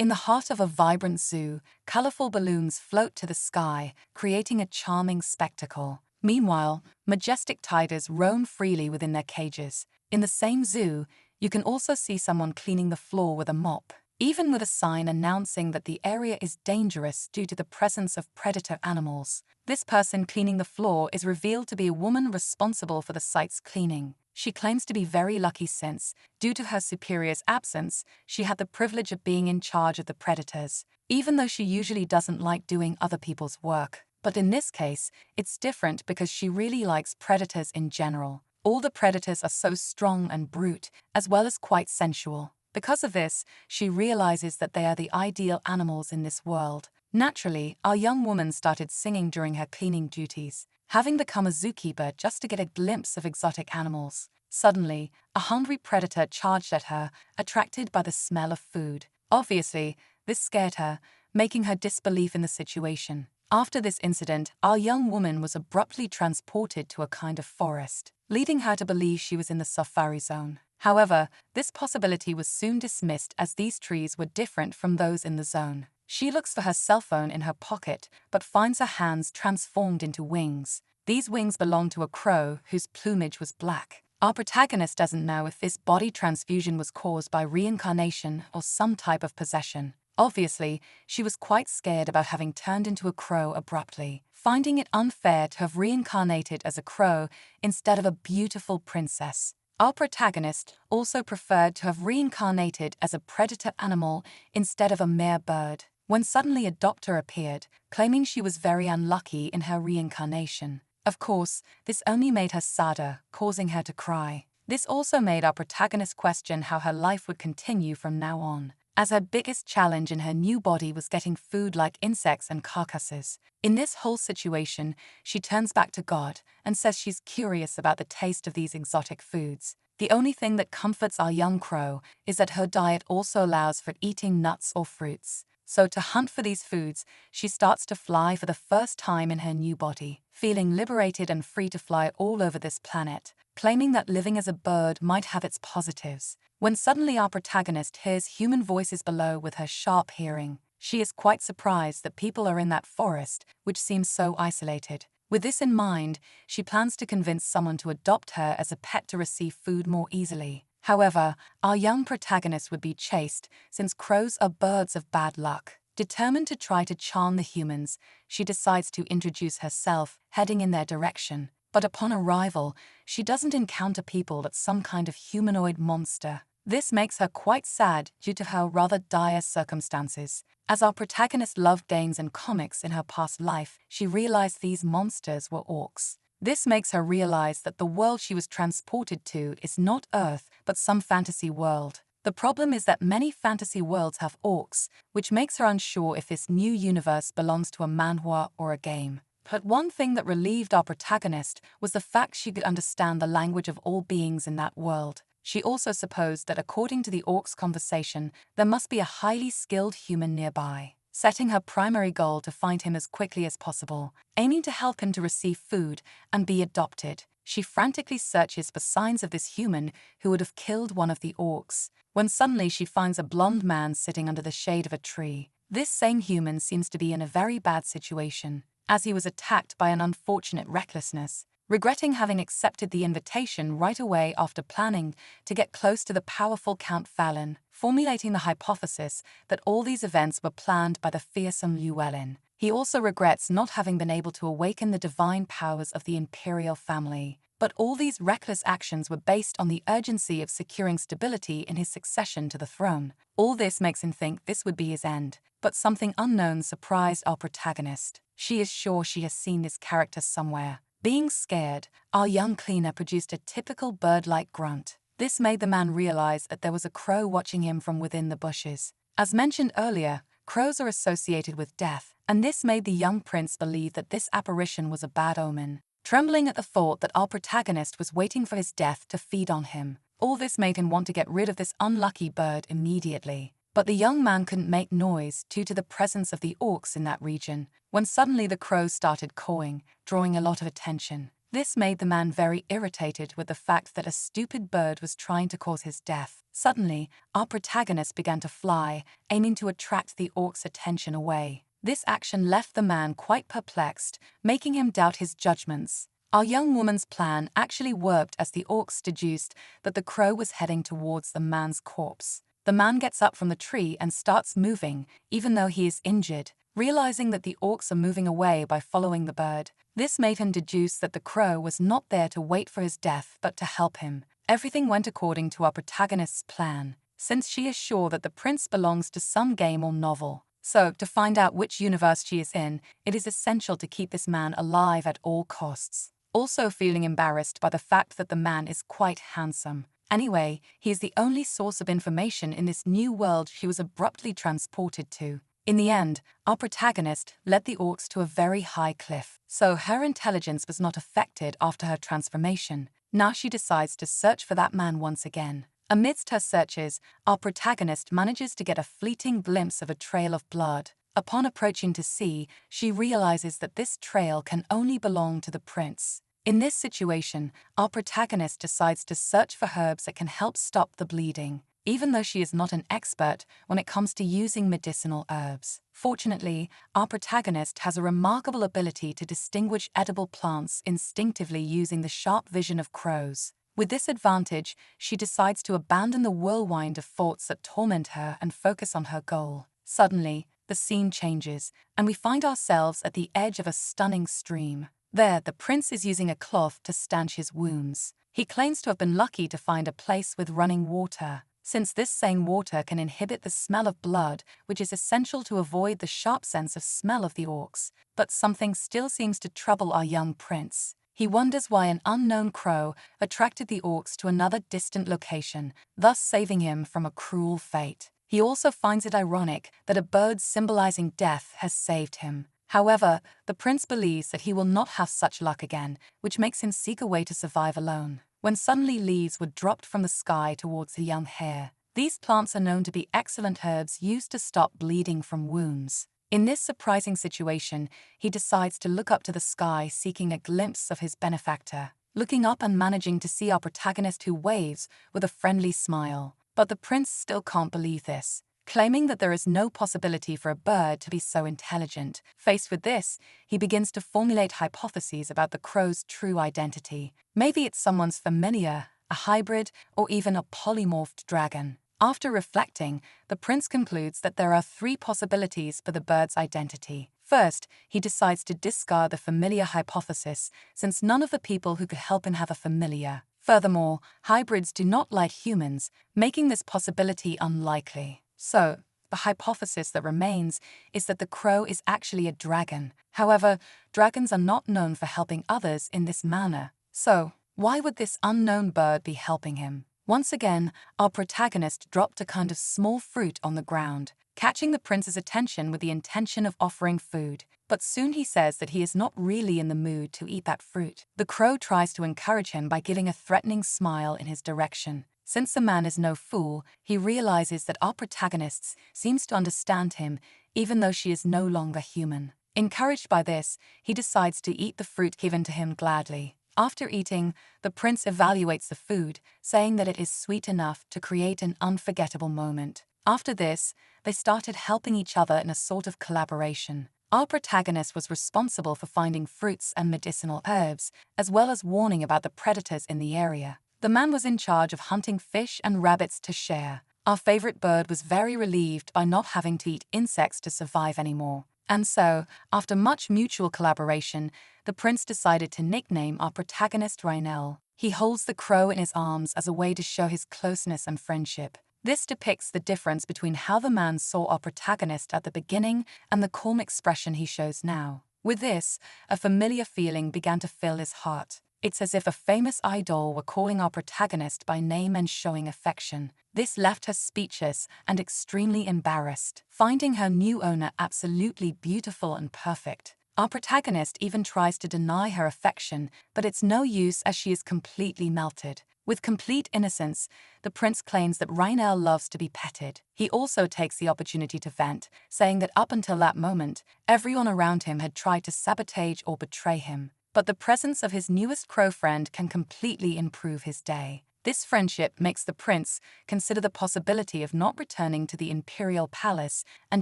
In the heart of a vibrant zoo, colorful balloons float to the sky, creating a charming spectacle. Meanwhile, majestic tigers roam freely within their cages. In the same zoo, you can also see someone cleaning the floor with a mop, even with a sign announcing that the area is dangerous due to the presence of predator animals. This person cleaning the floor is revealed to be a woman responsible for the site's cleaning. She claims to be very lucky since, due to her superior's absence, she had the privilege of being in charge of the predators, even though she usually doesn't like doing other people's work. But in this case, it's different because she really likes predators in general. All the predators are so strong and brute, as well as quite sensual. Because of this, she realizes that they are the ideal animals in this world. Naturally, our young woman started singing during her cleaning duties, having become a zookeeper just to get a glimpse of exotic animals. Suddenly, a hungry predator charged at her, attracted by the smell of food. Obviously, this scared her, making her disbelief in the situation. After this incident, our young woman was abruptly transported to a kind of forest, leading her to believe she was in the safari zone. However, this possibility was soon dismissed as these trees were different from those in the zone. She looks for her cell phone in her pocket, but finds her hands transformed into wings. These wings belong to a crow whose plumage was black. Our protagonist doesn't know if this body transfusion was caused by reincarnation or some type of possession. Obviously, she was quite scared about having turned into a crow abruptly, finding it unfair to have reincarnated as a crow instead of a beautiful princess. Our protagonist also preferred to have reincarnated as a predator animal instead of a mere bird, when suddenly a doctor appeared, claiming she was very unlucky in her reincarnation. Of course, this only made her sadder, causing her to cry. This also made our protagonist question how her life would continue from now on, as her biggest challenge in her new body was getting food like insects and carcasses. In this whole situation, she turns back to God and says she's curious about the taste of these exotic foods. The only thing that comforts our young crow is that her diet also allows for eating nuts or fruits. So to hunt for these foods, she starts to fly for the first time in her new body, feeling liberated and free to fly all over this planet, claiming that living as a bird might have its positives. When suddenly our protagonist hears human voices below with her sharp hearing, she is quite surprised that people are in that forest, which seems so isolated. With this in mind, she plans to convince someone to adopt her as a pet to receive food more easily. However, our young protagonist would be chased, since crows are birds of bad luck. Determined to try to charm the humans, she decides to introduce herself, heading in their direction. But upon arrival, she doesn't encounter people but some kind of humanoid monster. This makes her quite sad due to her rather dire circumstances. As our protagonist loved games and comics in her past life, she realized these monsters were orcs. This makes her realize that the world she was transported to is not Earth, but some fantasy world. The problem is that many fantasy worlds have orcs, which makes her unsure if this new universe belongs to a manhwa or a game. But one thing that relieved our protagonist was the fact she could understand the language of all beings in that world. She also supposed that according to the orc's conversation, there must be a highly skilled human nearby, setting her primary goal to find him as quickly as possible, aiming to help him to receive food and be adopted. She frantically searches for signs of this human who would have killed one of the orcs, when suddenly she finds a blonde man sitting under the shade of a tree. This same human seems to be in a very bad situation, as he was attacked by an unfortunate recklessness. Regretting having accepted the invitation right away after planning to get close to the powerful Count Fallon, formulating the hypothesis that all these events were planned by the fearsome Llewellyn. He also regrets not having been able to awaken the divine powers of the imperial family. But all these reckless actions were based on the urgency of securing stability in his succession to the throne. All this makes him think this would be his end. But something unknown surprised our protagonist. She is sure she has seen this character somewhere. Being scared, our young cleaner produced a typical bird-like grunt. This made the man realize that there was a crow watching him from within the bushes. As mentioned earlier, crows are associated with death, and this made the young prince believe that this apparition was a bad omen. Trembling at the thought that our protagonist was waiting for his death to feed on him, all this made him want to get rid of this unlucky bird immediately. But the young man couldn't make noise due to the presence of the orcs in that region, when suddenly the crow started cawing, drawing a lot of attention. This made the man very irritated with the fact that a stupid bird was trying to cause his death. Suddenly, our protagonist began to fly, aiming to attract the orc's attention away. This action left the man quite perplexed, making him doubt his judgments. Our young woman's plan actually worked as the orcs deduced that the crow was heading towards the man's corpse. The man gets up from the tree and starts moving, even though he is injured. Realizing that the orcs are moving away by following the bird, this made him deduce that the crow was not there to wait for his death but to help him. Everything went according to our protagonist's plan, since she is sure that the prince belongs to some game or novel. So, to find out which universe she is in, it is essential to keep this man alive at all costs. Also feeling embarrassed by the fact that the man is quite handsome. Anyway, he is the only source of information in this new world she was abruptly transported to. In the end, our protagonist led the orcs to a very high cliff, so her intelligence was not affected after her transformation. Now she decides to search for that man once again. Amidst her searches, our protagonist manages to get a fleeting glimpse of a trail of blood. Upon approaching to see, she realizes that this trail can only belong to the prince. In this situation, our protagonist decides to search for herbs that can help stop the bleeding, even though she is not an expert when it comes to using medicinal herbs. Fortunately, our protagonist has a remarkable ability to distinguish edible plants instinctively using the sharp vision of crows. With this advantage, she decides to abandon the whirlwind of thoughts that torment her and focus on her goal. Suddenly, the scene changes, and we find ourselves at the edge of a stunning stream. There, the prince is using a cloth to stanch his wounds. He claims to have been lucky to find a place with running water, since this same water can inhibit the smell of blood, which is essential to avoid the sharp sense of smell of the orcs. But something still seems to trouble our young prince. He wonders why an unknown crow attracted the orcs to another distant location, thus saving him from a cruel fate. He also finds it ironic that a bird symbolizing death has saved him. However, the prince believes that he will not have such luck again, which makes him seek a way to survive alone. When suddenly leaves were dropped from the sky towards a young hare. These plants are known to be excellent herbs used to stop bleeding from wounds. In this surprising situation, he decides to look up to the sky seeking a glimpse of his benefactor. Looking up and managing to see our protagonist who waves with a friendly smile. But the prince still can't believe this, claiming that there is no possibility for a bird to be so intelligent. Faced with this, he begins to formulate hypotheses about the crow's true identity. Maybe it's someone's familiar, a hybrid, or even a polymorphed dragon. After reflecting, the prince concludes that there are 3 possibilities for the bird's identity. First, he decides to discard the familiar hypothesis, since none of the people who could help him have a familiar. Furthermore, hybrids do not like humans, making this possibility unlikely. So, the hypothesis that remains is that the crow is actually a dragon. However, dragons are not known for helping others in this manner. So, why would this unknown bird be helping him? Once again, our protagonist dropped a kind of small fruit on the ground, catching the prince's attention with the intention of offering food. But soon he says that he is not really in the mood to eat that fruit. The crow tries to encourage him by giving a threatening smile in his direction. Since the man is no fool, he realizes that our protagonist seems to understand him, even though she is no longer human. Encouraged by this, he decides to eat the fruit given to him gladly. After eating, the prince evaluates the food, saying that it is sweet enough to create an unforgettable moment. After this, they started helping each other in a sort of collaboration. Our protagonist was responsible for finding fruits and medicinal herbs, as well as warning about the predators in the area. The man was in charge of hunting fish and rabbits to share. Our favorite bird was very relieved by not having to eat insects to survive anymore. And so, after much mutual collaboration, the prince decided to nickname our protagonist Rhinel. He holds the crow in his arms as a way to show his closeness and friendship. This depicts the difference between how the man saw our protagonist at the beginning and the calm expression he shows now. With this, a familiar feeling began to fill his heart. It's as if a famous idol were calling our protagonist by name and showing affection. This left her speechless and extremely embarrassed, finding her new owner absolutely beautiful and perfect. Our protagonist even tries to deny her affection, but it's no use as she is completely melted. With complete innocence, the prince claims that Rhinel loves to be petted. He also takes the opportunity to vent, saying that up until that moment, everyone around him had tried to sabotage or betray him. but the presence of his newest crow friend can completely improve his day. This friendship makes the prince consider the possibility of not returning to the imperial palace and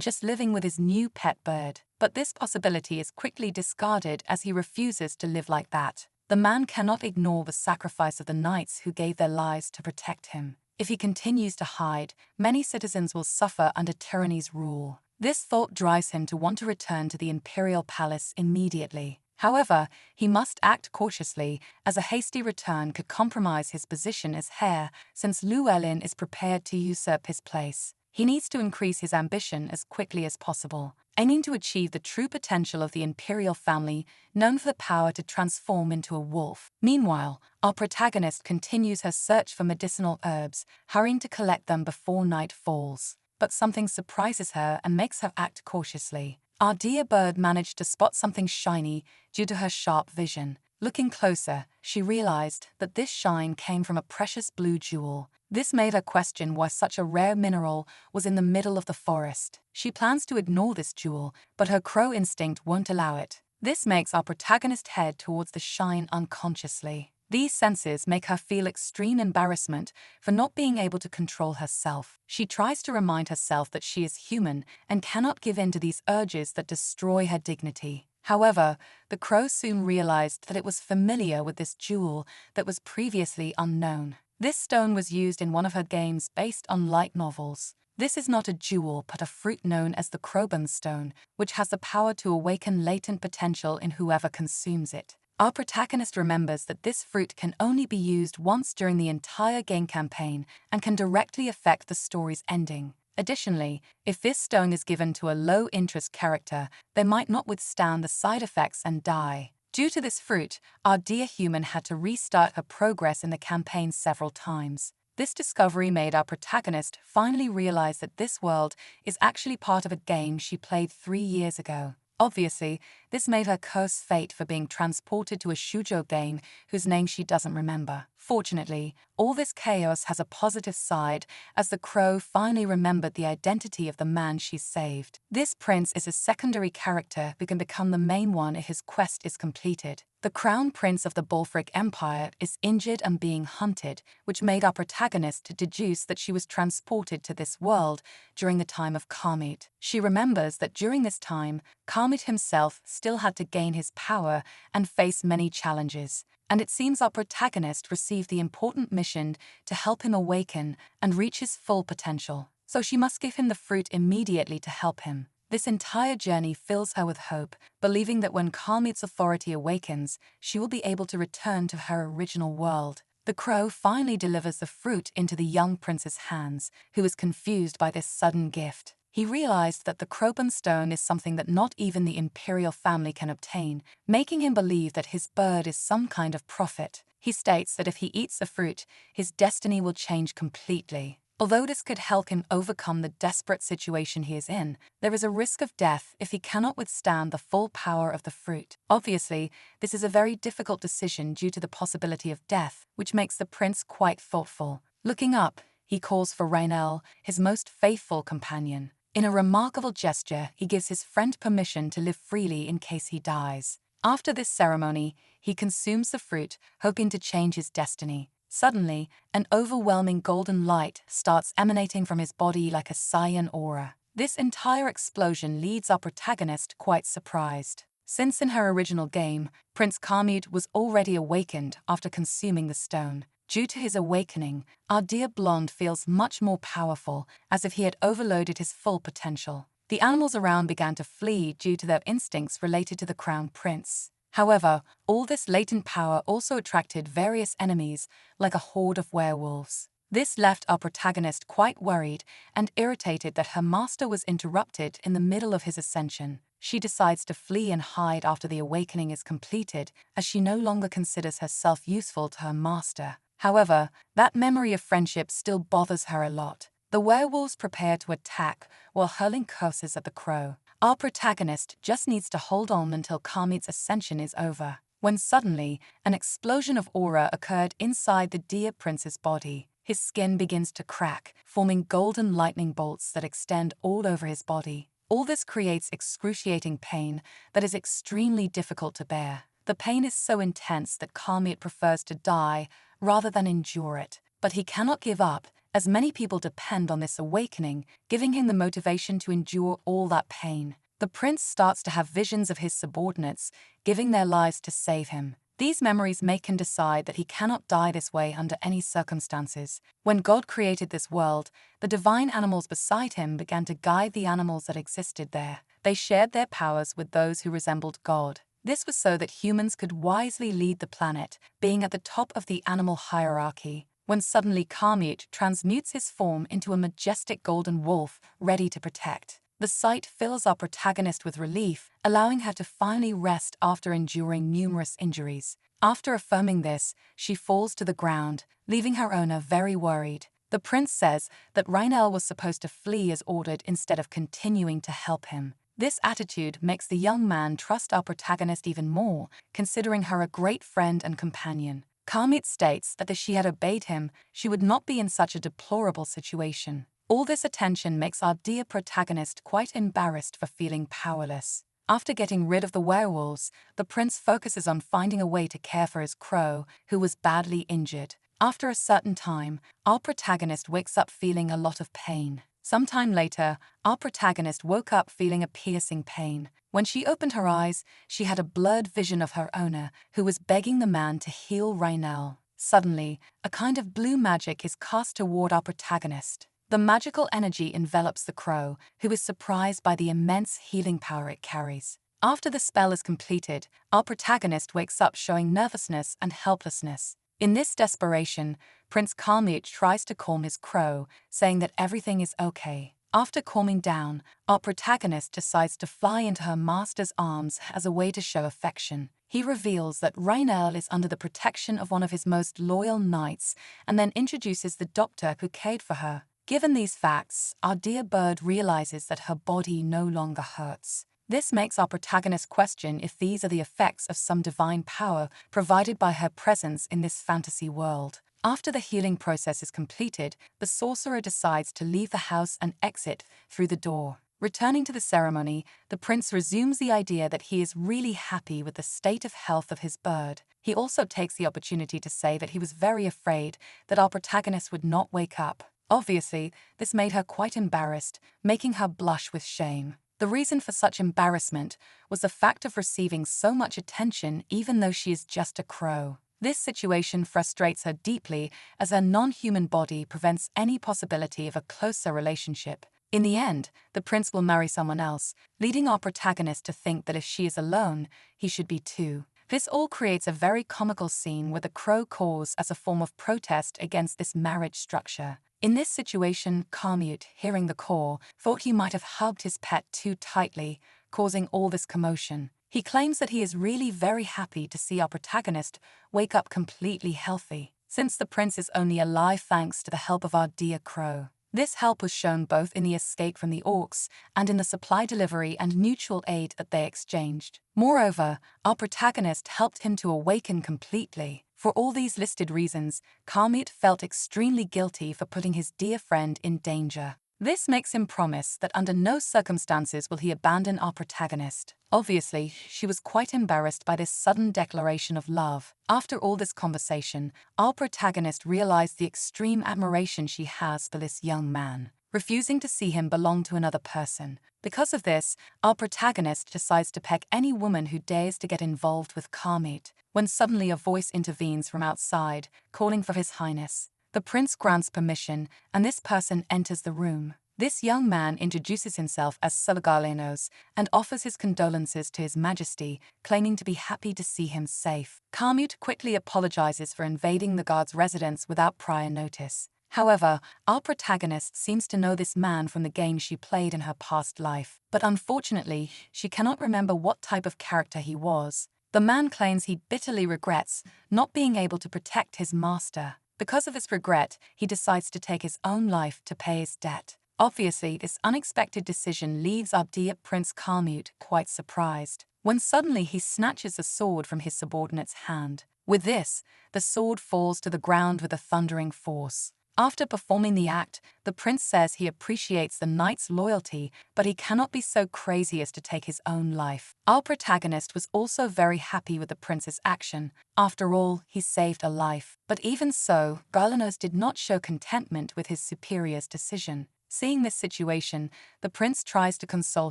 just living with his new pet bird. But this possibility is quickly discarded as he refuses to live like that. The man cannot ignore the sacrifice of the knights who gave their lives to protect him. If he continues to hide, many citizens will suffer under tyranny's rule. This thought drives him to want to return to the imperial palace immediately. However, he must act cautiously, as a hasty return could compromise his position as heir, since Llewellyn is prepared to usurp his place. He needs to increase his ambition as quickly as possible, aiming to achieve the true potential of the imperial family, known for the power to transform into a wolf. Meanwhile, our protagonist continues her search for medicinal herbs, hurrying to collect them before night falls. But something surprises her and makes her act cautiously. Our dear bird managed to spot something shiny due to her sharp vision. Looking closer, she realized that this shine came from a precious blue jewel. This made her question why such a rare mineral was in the middle of the forest. She plans to ignore this jewel, but her crow instinct won't allow it. This makes our protagonist head towards the shine unconsciously. These senses make her feel extreme embarrassment for not being able to control herself. She tries to remind herself that she is human and cannot give in to these urges that destroy her dignity. However, the crow soon realized that it was familiar with this jewel that was previously unknown. This stone was used in one of her games based on light novels. This is not a jewel but a fruit known as the Crowbone Stone, which has the power to awaken latent potential in whoever consumes it. Our protagonist remembers that this fruit can only be used once during the entire game campaign and can directly affect the story's ending. Additionally, if this stone is given to a low-interest character, they might not withstand the side effects and die. Due to this fruit, our dear human had to restart her progress in the campaign several times. This discovery made our protagonist finally realize that this world is actually part of a game she played 3 years ago. Obviously, this made her curse fate for being transported to a shoujo game whose name she doesn't remember. Fortunately, all this chaos has a positive side, as the crow finally remembered the identity of the man she saved. This prince is a secondary character who can become the main one if his quest is completed. The crown prince of the Bolfric Empire is injured and being hunted, which made our protagonist deduce that she was transported to this world during the time of Khamed. She remembers that during this time, Khamed himself still had to gain his power and face many challenges, and it seems our protagonist received the important mission to help him awaken and reach his full potential. So she must give him the fruit immediately to help him. This entire journey fills her with hope, believing that when Khamed's authority awakens, she will be able to return to her original world. The crow finally delivers the fruit into the young prince's hands, who is confused by this sudden gift. He realized that the Crowbone Stone is something that not even the imperial family can obtain, making him believe that his bird is some kind of prophet. He states that if he eats the fruit, his destiny will change completely. Although this could help him overcome the desperate situation he is in, there is a risk of death if he cannot withstand the full power of the fruit. Obviously, this is a very difficult decision due to the possibility of death, which makes the prince quite thoughtful. Looking up, he calls for Rainel, his most faithful companion. In a remarkable gesture, he gives his friend permission to live freely in case he dies. After this ceremony, he consumes the fruit, hoping to change his destiny. Suddenly, an overwhelming golden light starts emanating from his body like a cyan aura. This entire explosion leaves our protagonist quite surprised, since in her original game, Prince Khamed was already awakened after consuming the stone. Due to his awakening, our dear blonde feels much more powerful, as if he had overloaded his full potential. The animals around began to flee due to their instincts related to the crown prince. However, all this latent power also attracted various enemies, like a horde of werewolves. This left our protagonist quite worried and irritated that her master was interrupted in the middle of his ascension. She decides to flee and hide after the awakening is completed, as she no longer considers herself useful to her master. However, that memory of friendship still bothers her a lot. The werewolves prepare to attack while hurling curses at the crow. Our protagonist just needs to hold on until Khamed's ascension is over, when suddenly, an explosion of aura occurred inside the dear prince's body. His skin begins to crack, forming golden lightning bolts that extend all over his body. All this creates excruciating pain that is extremely difficult to bear. The The pain is so intense that Kamiut prefers to die rather than endure it. But he cannot give up, as many people depend on this awakening, giving him the motivation to endure all that pain. The prince starts to have visions of his subordinates, giving their lives to save him. These memories make him decide that he cannot die this way under any circumstances. When God created this world, the divine animals beside him began to guide the animals that existed there. They shared their powers with those who resembled God. This was so that humans could wisely lead the planet, being at the top of the animal hierarchy. When suddenly Kamiut transmutes his form into a majestic golden wolf, ready to protect. The sight fills our protagonist with relief, allowing her to finally rest after enduring numerous injuries. After affirming this, she falls to the ground, leaving her owner very worried. The prince says that Rheinel was supposed to flee as ordered instead of continuing to help him. This attitude makes the young man trust our protagonist even more, considering her a great friend and companion. Kamiut states that if she had obeyed him, she would not be in such a deplorable situation. All this attention makes our dear protagonist quite embarrassed for feeling powerless. After getting rid of the werewolves, the prince focuses on finding a way to care for his crow, who was badly injured. After a certain time, our protagonist wakes up feeling a lot of pain. Sometime later, our protagonist woke up feeling a piercing pain. When she opened her eyes, she had a blurred vision of her owner, who was begging the man to heal Rheinel. Suddenly, a kind of blue magic is cast toward our protagonist. The magical energy envelops the crow, who is surprised by the immense healing power it carries. After the spell is completed, our protagonist wakes up showing nervousness and helplessness. In this desperation, Prince Kamiut tries to calm his crow, saying that everything is okay. After calming down, our protagonist decides to fly into her master's arms as a way to show affection. He reveals that Rheinel is under the protection of one of his most loyal knights, and then introduces the doctor who cared for her. Given these facts, our dear bird realizes that her body no longer hurts. This makes our protagonist question if these are the effects of some divine power provided by her presence in this fantasy world. After the healing process is completed, the sorcerer decides to leave the house and exit through the door. Returning to the ceremony, the prince resumes the idea that he is really happy with the state of health of his bird. He also takes the opportunity to say that he was very afraid that our protagonist would not wake up. Obviously, this made her quite embarrassed, making her blush with shame. The reason for such embarrassment was the fact of receiving so much attention even though she is just a crow. This situation frustrates her deeply as her non-human body prevents any possibility of a closer relationship. In the end, the prince will marry someone else, leading our protagonist to think that if she is alone, he should be too. This all creates a very comical scene where the crow caws as a form of protest against this marriage structure. In this situation, Kamiut, hearing the caw, thought he might have hugged his pet too tightly, causing all this commotion. He claims that he is really very happy to see our protagonist wake up completely healthy, since the prince is only alive thanks to the help of our dear crow. This help was shown both in the escape from the orcs and in the supply delivery and mutual aid that they exchanged. Moreover, our protagonist helped him to awaken completely. For all these listed reasons, Kamiut felt extremely guilty for putting his dear friend in danger. This makes him promise that under no circumstances will he abandon our protagonist. Obviously, she was quite embarrassed by this sudden declaration of love. After all this conversation, our protagonist realized the extreme admiration she has for this young man, refusing to see him belong to another person. Because of this, our protagonist decides to peck any woman who dares to get involved with Kamiut, when suddenly a voice intervenes from outside, calling for His Highness. The prince grants permission, and this person enters the room. This young man introduces himself as Sulagalenos and offers his condolences to His Majesty, claiming to be happy to see him safe. Kamiut quickly apologizes for invading the guard's residence without prior notice. However, our protagonist seems to know this man from the game she played in her past life, but unfortunately, she cannot remember what type of character he was. The man claims he bitterly regrets not being able to protect his master. Because of this regret, he decides to take his own life to pay his debt. Obviously, this unexpected decision leaves our dear Prince Kamiut quite surprised, when suddenly he snatches a sword from his subordinate's hand. With this, the sword falls to the ground with a thundering force. After performing the act, the prince says he appreciates the knight's loyalty, but he cannot be so crazy as to take his own life. Our protagonist was also very happy with the prince's action. After all, he saved a life. But even so, Galenos did not show contentment with his superior's decision. Seeing this situation, the prince tries to console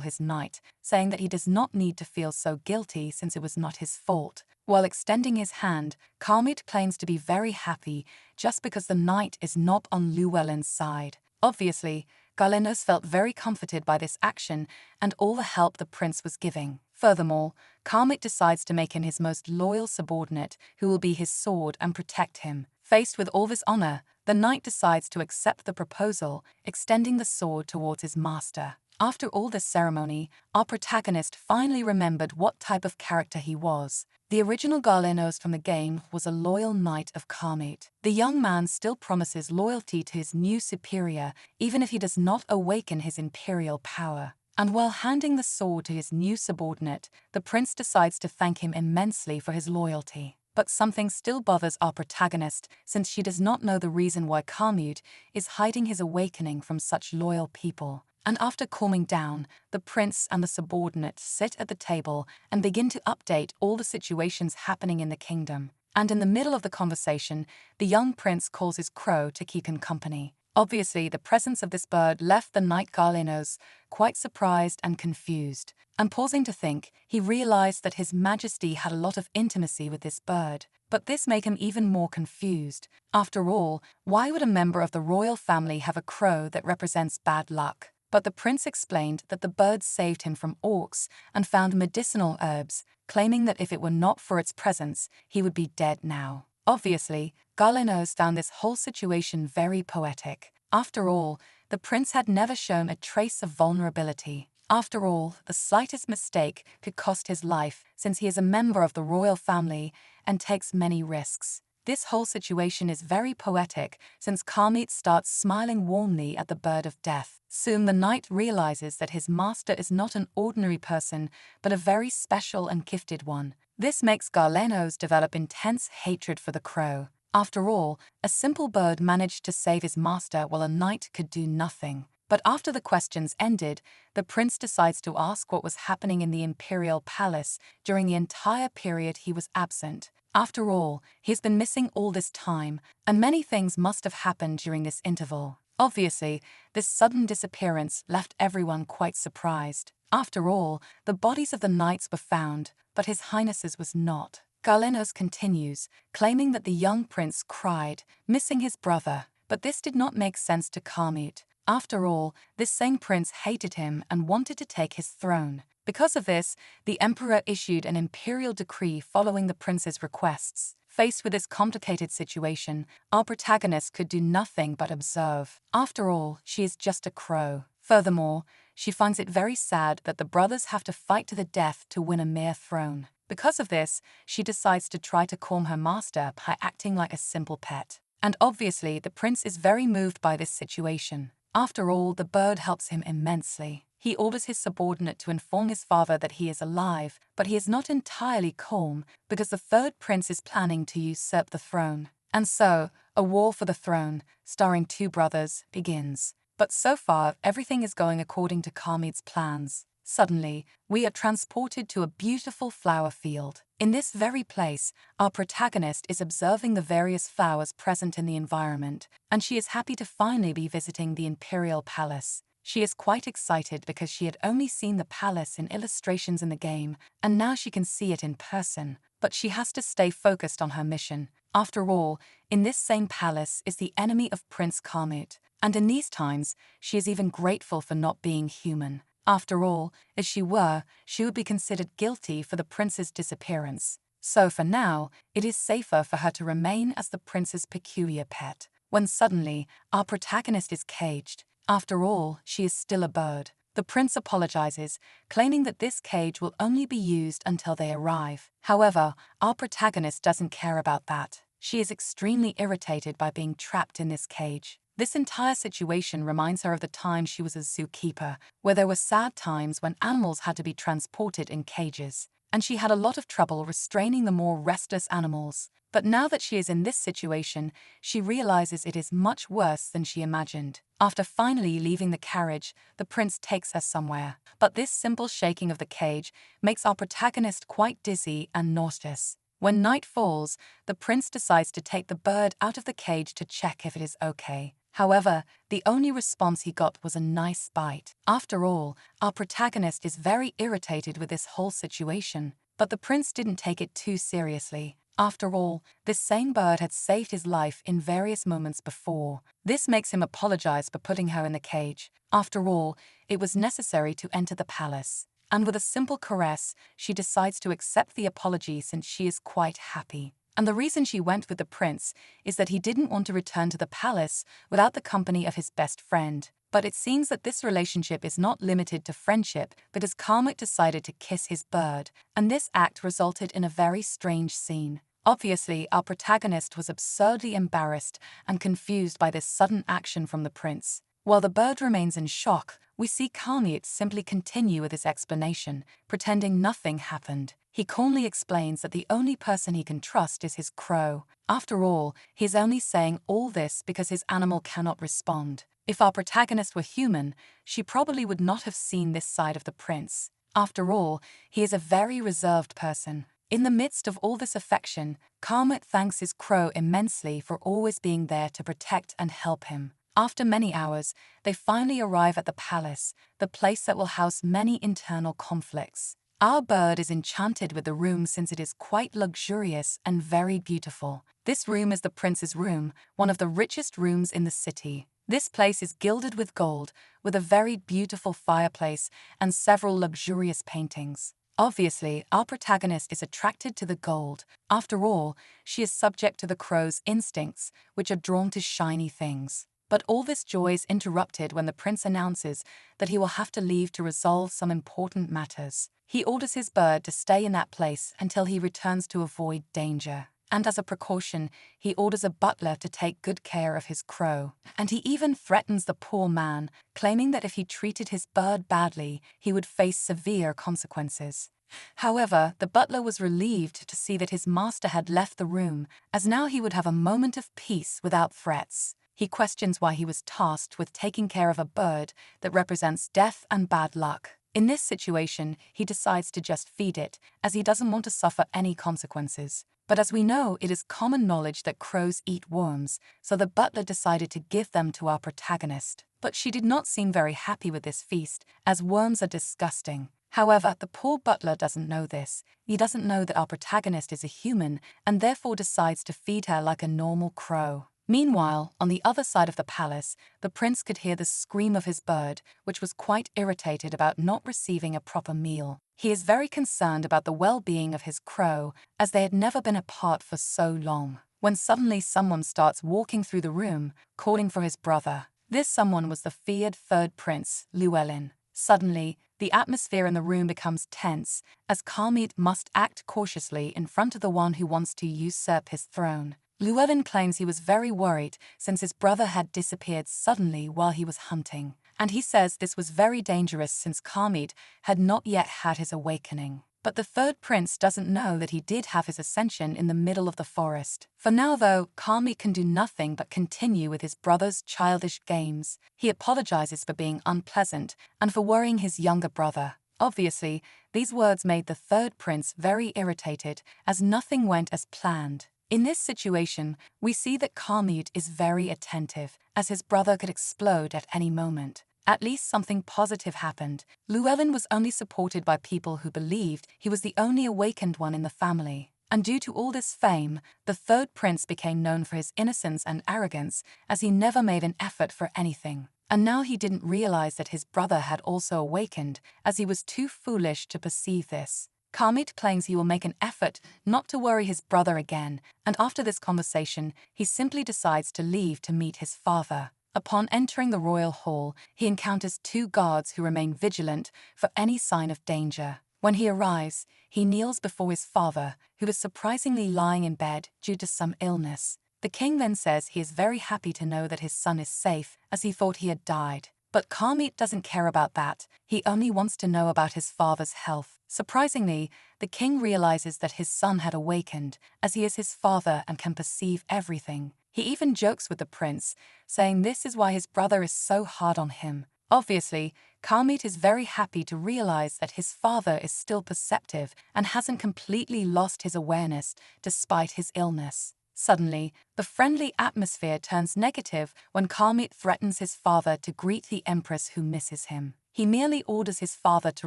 his knight, saying that he does not need to feel so guilty since it was not his fault. While extending his hand, Khalmyd claims to be very happy just because the knight is not on Llewellyn's side. Obviously, Galenos felt very comforted by this action and all the help the prince was giving. Furthermore, Khalmyd decides to make him his most loyal subordinate who will be his sword and protect him. Faced with all this honor, the knight decides to accept the proposal, extending the sword towards his master. After all this ceremony, our protagonist finally remembered what type of character he was. The original Galenos from the game was a loyal knight of Khalmyd. The young man still promises loyalty to his new superior, even if he does not awaken his imperial power. And while handing the sword to his new subordinate, the prince decides to thank him immensely for his loyalty. But something still bothers our protagonist, since she does not know the reason why Khalmyd is hiding his awakening from such loyal people. And after calming down, the prince and the subordinate sit at the table and begin to update all the situations happening in the kingdom. And in the middle of the conversation, the young prince calls his crow to keep him company. Obviously, the presence of this bird left the knight Galenos quite surprised and confused. And pausing to think, he realized that His Majesty had a lot of intimacy with this bird. But this made him even more confused. After all, why would a member of the royal family have a crow that represents bad luck? But the prince explained that the bird saved him from orcs and found medicinal herbs, claiming that if it were not for its presence, he would be dead now. Obviously, Galenos found this whole situation very poetic. After all, the prince had never shown a trace of vulnerability. After all, the slightest mistake could cost his life, since he is a member of the royal family and takes many risks. This whole situation is very poetic, since Khalmyd starts smiling warmly at the bird of death. Soon the knight realizes that his master is not an ordinary person, but a very special and gifted one. This makes Galenos develop intense hatred for the crow. After all, a simple bird managed to save his master while a knight could do nothing. But after the questions ended, the prince decides to ask what was happening in the imperial palace during the entire period he was absent. After all, he's been missing all this time, and many things must have happened during this interval. Obviously, this sudden disappearance left everyone quite surprised. After all, the bodies of the knights were found, but His Highness's was not. Galenos continues, claiming that the young prince cried, missing his brother, but this did not make sense to Khalmyd. After all, this same prince hated him and wanted to take his throne. Because of this, the emperor issued an imperial decree following the prince's requests. Faced with this complicated situation, our protagonist could do nothing but observe. After all, she is just a crow. Furthermore, she finds it very sad that the brothers have to fight to the death to win a mere throne. Because of this, she decides to try to calm her master by acting like a simple pet. And obviously, the prince is very moved by this situation. After all, the bird helps him immensely. He orders his subordinate to inform his father that he is alive, but he is not entirely calm because the third prince is planning to usurp the throne. And so, a war for the throne, starring two brothers, begins. But so far, everything is going according to Khalmyd's plans. Suddenly, we are transported to a beautiful flower field. In this very place, our protagonist is observing the various flowers present in the environment, and she is happy to finally be visiting the imperial palace. She is quite excited because she had only seen the palace in illustrations in the game, and now she can see it in person. But she has to stay focused on her mission. After all, in this same palace is the enemy of Prince Khalmyd, and in these times, she is even grateful for not being human. After all, if she were, she would be considered guilty for the prince's disappearance. So for now, it is safer for her to remain as the prince's peculiar pet. When suddenly, our protagonist is caged. After all, she is still a bird. The prince apologizes, claiming that this cage will only be used until they arrive. However, our protagonist doesn't care about that. She is extremely irritated by being trapped in this cage. This entire situation reminds her of the time she was a zookeeper, where there were sad times when animals had to be transported in cages. and she had a lot of trouble restraining the more restless animals. But now that she is in this situation, she realizes it is much worse than she imagined. After finally leaving the carriage, the prince takes her somewhere. But this simple shaking of the cage makes our protagonist quite dizzy and nauseous. When night falls, the prince decides to take the bird out of the cage to check if it is okay. However, the only response he got was a nice bite. After all, our protagonist is very irritated with this whole situation. But the prince didn't take it too seriously. After all, this same bird had saved his life in various moments before. This makes him apologize for putting her in the cage. After all, it was necessary to enter the palace. And with a simple caress, she decides to accept the apology since she is quite happy. And the reason she went with the prince is that he didn't want to return to the palace without the company of his best friend. But it seems that this relationship is not limited to friendship because Karmik decided to kiss his bird, and this act resulted in a very strange scene. Obviously, our protagonist was absurdly embarrassed and confused by this sudden action from the prince. While the bird remains in shock, we see Karmik simply continue with his explanation, pretending nothing happened. He calmly explains that the only person he can trust is his crow. After all, he is only saying all this because his animal cannot respond. If our protagonist were human, she probably would not have seen this side of the prince. After all, he is a very reserved person. In the midst of all this affection, Karmik thanks his crow immensely for always being there to protect and help him. After many hours, they finally arrive at the palace, the place that will house many internal conflicts. Our bird is enchanted with the room since it is quite luxurious and very beautiful. This room is the prince's room, one of the richest rooms in the city. This place is gilded with gold, with a very beautiful fireplace and several luxurious paintings. Obviously, our protagonist is attracted to the gold. After all, she is subject to the crow's instincts, which are drawn to shiny things. But all this joy is interrupted when the prince announces that he will have to leave to resolve some important matters. He orders his bird to stay in that place until he returns to avoid danger. And as a precaution, he orders a butler to take good care of his crow. And he even threatens the poor man, claiming that if he treated his bird badly, he would face severe consequences. However, the butler was relieved to see that his master had left the room, as now he would have a moment of peace without threats. He questions why he was tasked with taking care of a bird that represents death and bad luck. In this situation, he decides to just feed it, as he doesn't want to suffer any consequences. But as we know, it is common knowledge that crows eat worms, so the butler decided to give them to our protagonist. But she did not seem very happy with this feast, as worms are disgusting. However, the poor butler doesn't know this. He doesn't know that our protagonist is a human, and therefore decides to feed her like a normal crow. Meanwhile, on the other side of the palace, the prince could hear the scream of his bird, which was quite irritated about not receiving a proper meal. He is very concerned about the well-being of his crow, as they had never been apart for so long. When suddenly someone starts walking through the room, calling for his brother. This someone was the feared third prince, Llewellyn. Suddenly, the atmosphere in the room becomes tense, as Karmik must act cautiously in front of the one who wants to usurp his throne. Llewellyn claims he was very worried since his brother had disappeared suddenly while he was hunting, and he says this was very dangerous since Karmik had not yet had his awakening. But the third prince doesn't know that he did have his ascension in the middle of the forest. For now, though, Karmik can do nothing but continue with his brother's childish games. He apologizes for being unpleasant and for worrying his younger brother. Obviously, these words made the third prince very irritated, as nothing went as planned. In this situation, we see that Karmik is very attentive, as his brother could explode at any moment. At least something positive happened. Llewellyn was only supported by people who believed he was the only awakened one in the family. And due to all this fame, the third prince became known for his innocence and arrogance, as he never made an effort for anything. And now he didn't realize that his brother had also awakened, as he was too foolish to perceive this. Karmik claims he will make an effort not to worry his brother again, and after this conversation, he simply decides to leave to meet his father. Upon entering the royal hall, he encounters two guards who remain vigilant for any sign of danger. When he arrives, he kneels before his father, who is surprisingly lying in bed due to some illness. The king then says he is very happy to know that his son is safe, as he thought he had died. But Karmit doesn't care about that. He only wants to know about his father's health. Surprisingly, the king realizes that his son had awakened, as he is his father and can perceive everything. He even jokes with the prince, saying this is why his brother is so hard on him. Obviously, Karmit is very happy to realize that his father is still perceptive and hasn't completely lost his awareness despite his illness. Suddenly, the friendly atmosphere turns negative when Karmit threatens his father to greet the empress who misses him. He merely orders his father to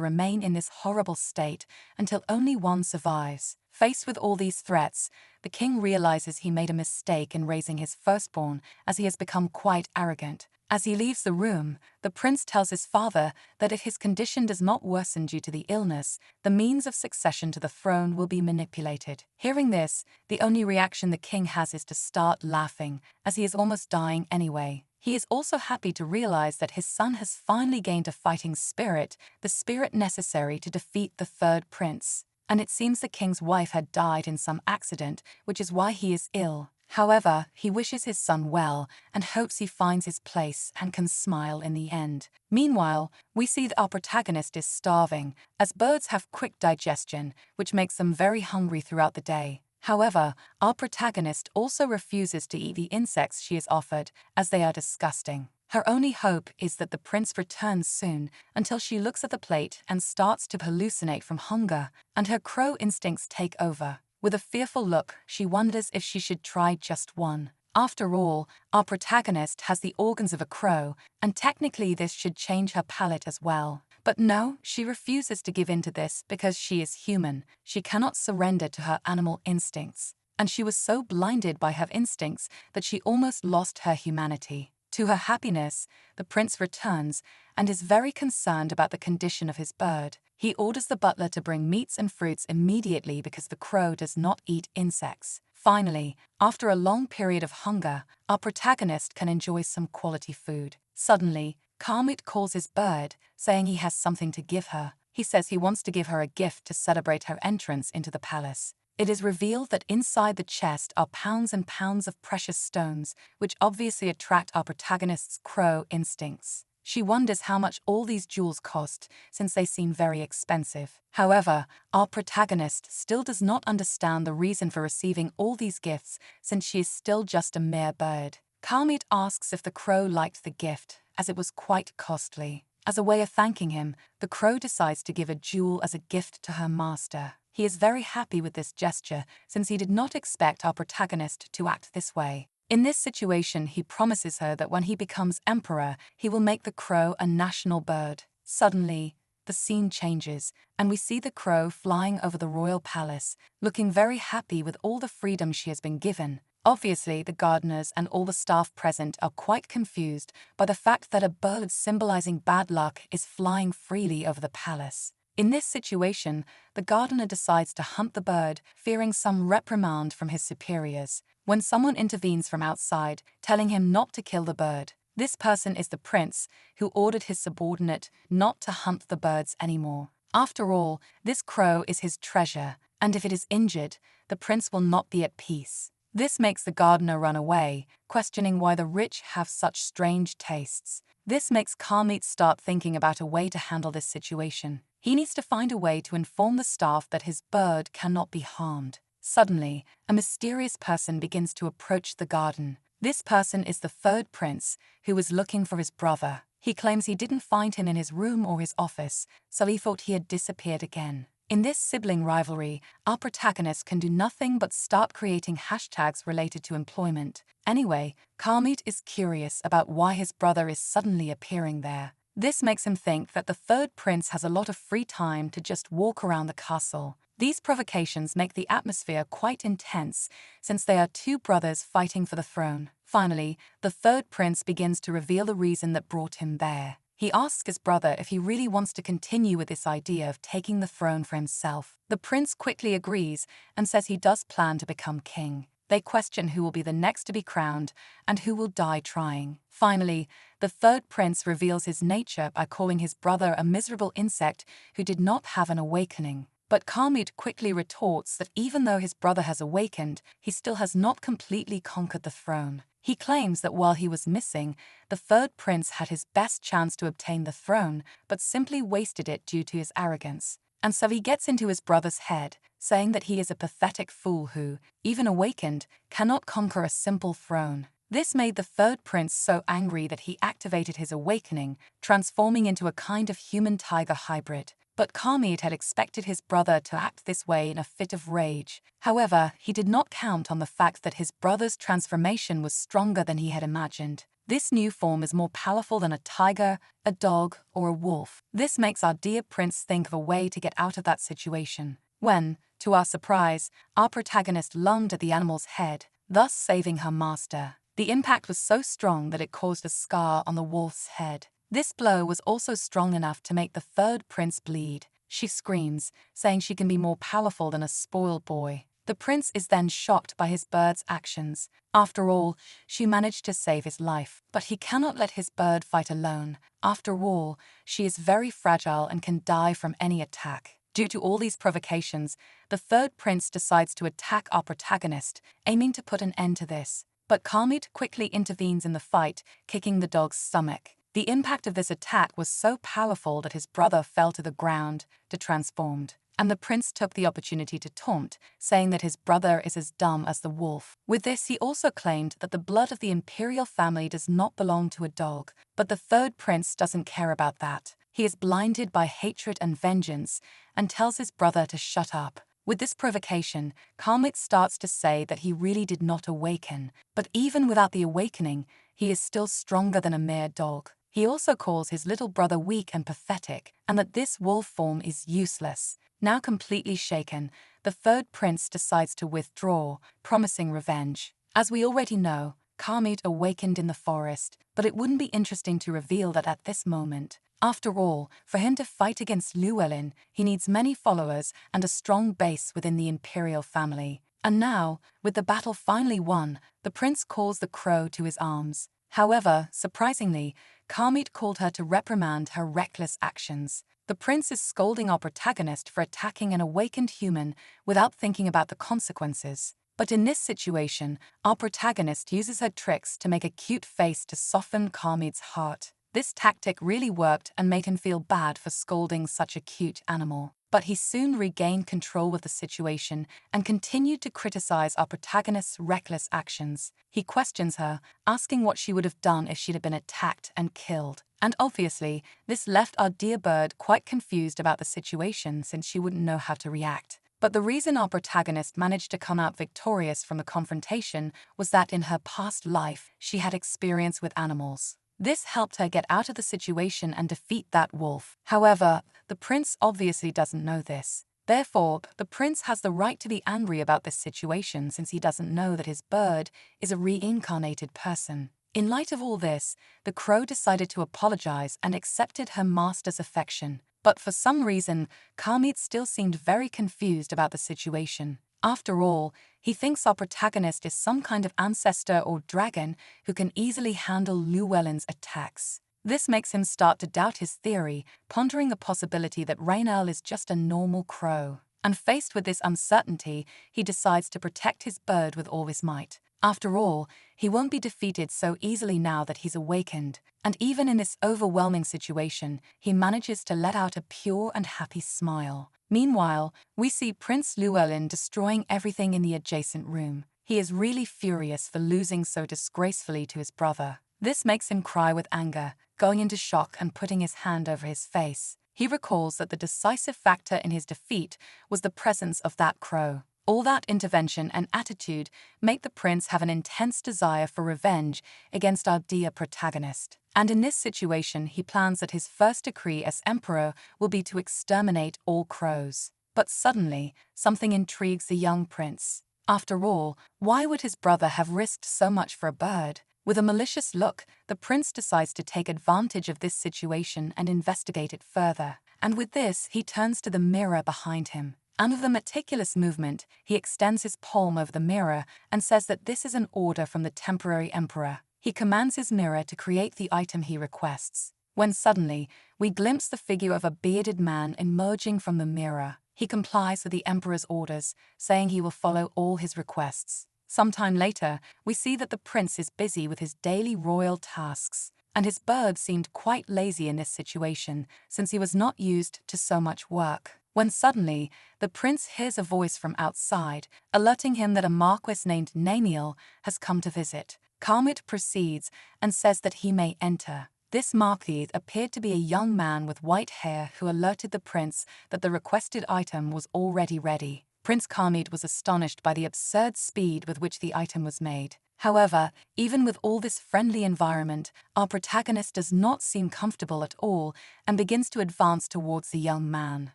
remain in this horrible state until only one survives. Faced with all these threats, the king realizes he made a mistake in raising his firstborn, as he has become quite arrogant. As he leaves the room, the prince tells his father that if his condition does not worsen due to the illness, the means of succession to the throne will be manipulated. Hearing this, the only reaction the king has is to start laughing, as he is almost dying anyway. He is also happy to realize that his son has finally gained a fighting spirit, the spirit necessary to defeat the third prince. And it seems the king's wife had died in some accident, which is why he is ill. However, he wishes his son well and hopes he finds his place and can smile in the end. Meanwhile, we see that our protagonist is starving, as birds have quick digestion, which makes them very hungry throughout the day. However, our protagonist also refuses to eat the insects she is offered, as they are disgusting. Her only hope is that the prince returns soon, until she looks at the plate and starts to hallucinate from hunger, and her crow instincts take over. With a fearful look, she wonders if she should try just one. After all, our protagonist has the organs of a crow, and technically this should change her palate as well. But no, she refuses to give in to this because she is human. She cannot surrender to her animal instincts. And she was so blinded by her instincts that she almost lost her humanity. To her happiness, the prince returns and is very concerned about the condition of his bird. He orders the butler to bring meats and fruits immediately because the crow does not eat insects. Finally, after a long period of hunger, our protagonist can enjoy some quality food. Suddenly, Karmit calls his bird, saying he has something to give her. He says he wants to give her a gift to celebrate her entrance into the palace. It is revealed that inside the chest are pounds and pounds of precious stones, which obviously attract our protagonist's crow instincts. She wonders how much all these jewels cost, since they seem very expensive. However, our protagonist still does not understand the reason for receiving all these gifts, since she is still just a mere bird. Karmit asks if the crow liked the gift, as it was quite costly. As a way of thanking him, the crow decides to give a jewel as a gift to her master. He is very happy with this gesture, since he did not expect our protagonist to act this way. In this situation, he promises her that when he becomes emperor, he will make the crow a national bird. Suddenly, the scene changes, and we see the crow flying over the royal palace, looking very happy with all the freedom she has been given. Obviously, the gardeners and all the staff present are quite confused by the fact that a bird symbolizing bad luck is flying freely over the palace. In this situation, the gardener decides to hunt the bird, fearing some reprimand from his superiors, when someone intervenes from outside, telling him not to kill the bird. This person is the prince, who ordered his subordinate not to hunt the birds anymore. After all, this crow is his treasure, and if it is injured, the prince will not be at peace. This makes the gardener run away, questioning why the rich have such strange tastes. This makes Karmit start thinking about a way to handle this situation. He needs to find a way to inform the staff that his bird cannot be harmed. Suddenly, a mysterious person begins to approach the garden. This person is the third prince, who is looking for his brother. He claims he didn't find him in his room or his office, so he thought he had disappeared again. In this sibling rivalry, our protagonist can do nothing but start creating hashtags related to employment. Anyway, Karmit is curious about why his brother is suddenly appearing there. This makes him think that the third prince has a lot of free time to just walk around the castle. These provocations make the atmosphere quite intense, since they are two brothers fighting for the throne. Finally, the third prince begins to reveal the reason that brought him there. He asks his brother if he really wants to continue with this idea of taking the throne for himself. The prince quickly agrees and says he does plan to become king. They question who will be the next to be crowned and who will die trying. Finally, the third prince reveals his nature by calling his brother a miserable insect who did not have an awakening. But Karmit quickly retorts that even though his brother has awakened, he still has not completely conquered the throne. He claims that while he was missing, the third prince had his best chance to obtain the throne, but simply wasted it due to his arrogance. And so he gets into his brother's head, saying that he is a pathetic fool who, even awakened, cannot conquer a simple throne. This made the third prince so angry that he activated his awakening, transforming into a kind of human-tiger hybrid. But Khalid had expected his brother to act this way in a fit of rage. However, he did not count on the fact that his brother's transformation was stronger than he had imagined. This new form is more powerful than a tiger, a dog, or a wolf. This makes our dear prince think of a way to get out of that situation. When, to our surprise, our protagonist lunged at the animal's head, thus saving her master. The impact was so strong that it caused a scar on the wolf's head. This blow was also strong enough to make the third prince bleed. She screams, saying she can be more powerful than a spoiled boy. The prince is then shocked by his bird's actions. After all, she managed to save his life. But he cannot let his bird fight alone. After all, she is very fragile and can die from any attack. Due to all these provocations, the third prince decides to attack our protagonist, aiming to put an end to this. But Khalid quickly intervenes in the fight, kicking the dog's stomach. The impact of this attack was so powerful that his brother fell to the ground, transformed. And the prince took the opportunity to taunt, saying that his brother is as dumb as the wolf. With this, he also claimed that the blood of the imperial family does not belong to a dog. But the third prince doesn't care about that. He is blinded by hatred and vengeance, and tells his brother to shut up. With this provocation, Khalid starts to say that he really did not awaken, but even without the awakening, he is still stronger than a mere dog. He also calls his little brother weak and pathetic, and that this wolf form is useless. Now completely shaken, the third prince decides to withdraw, promising revenge. As we already know, Khalid awakened in the forest, but it wouldn't be interesting to reveal that at this moment. After all, for him to fight against Llewellyn, he needs many followers and a strong base within the imperial family. And now, with the battle finally won, the prince calls the crow to his arms. However, surprisingly, Khalid called her to reprimand her reckless actions. The prince is scolding our protagonist for attacking an awakened human without thinking about the consequences. But in this situation, our protagonist uses her tricks to make a cute face to soften Khalid's heart. This tactic really worked and made him feel bad for scolding such a cute animal. But he soon regained control of the situation and continued to criticize our protagonist's reckless actions. He questions her, asking what she would have done if she'd have been attacked and killed. And obviously, this left our dear bird quite confused about the situation since she wouldn't know how to react. But the reason our protagonist managed to come out victorious from the confrontation was that in her past life, she had experience with animals. This helped her get out of the situation and defeat that wolf. However, the prince obviously doesn't know this. Therefore, the prince has the right to be angry about this situation since he doesn't know that his bird is a reincarnated person. In light of all this, the crow decided to apologize and accepted her master's affection. But for some reason, Khalid still seemed very confused about the situation. After all, he thinks our protagonist is some kind of ancestor or dragon who can easily handle Llewellyn's attacks. This makes him start to doubt his theory, pondering the possibility that Rainel is just a normal crow. And faced with this uncertainty, he decides to protect his bird with all his might. After all, he won't be defeated so easily now that he's awakened. And even in this overwhelming situation, he manages to let out a pure and happy smile. Meanwhile, we see Prince Llewellyn destroying everything in the adjacent room. He is really furious for losing so disgracefully to his brother. This makes him cry with anger, going into shock and putting his hand over his face. He recalls that the decisive factor in his defeat was the presence of that crow. All that intervention and attitude make the prince have an intense desire for revenge against our dear protagonist. And in this situation, he plans that his first decree as emperor will be to exterminate all crows. But suddenly, something intrigues the young prince. After all, why would his brother have risked so much for a bird? With a malicious look, the prince decides to take advantage of this situation and investigate it further. And with this, he turns to the mirror behind him. And with a meticulous movement, he extends his palm over the mirror and says that this is an order from the temporary emperor. He commands his mirror to create the item he requests. When suddenly, we glimpse the figure of a bearded man emerging from the mirror. He complies with the emperor's orders, saying he will follow all his requests. Sometime later, we see that the prince is busy with his daily royal tasks, and his bird seemed quite lazy in this situation since he was not used to so much work. When suddenly, the prince hears a voice from outside, alerting him that a marquis named Namiel has come to visit. Kamut proceeds and says that he may enter. This marquis appeared to be a young man with white hair who alerted the prince that the requested item was already ready. Prince Kamut was astonished by the absurd speed with which the item was made. However, even with all this friendly environment, our protagonist does not seem comfortable at all and begins to advance towards the young man.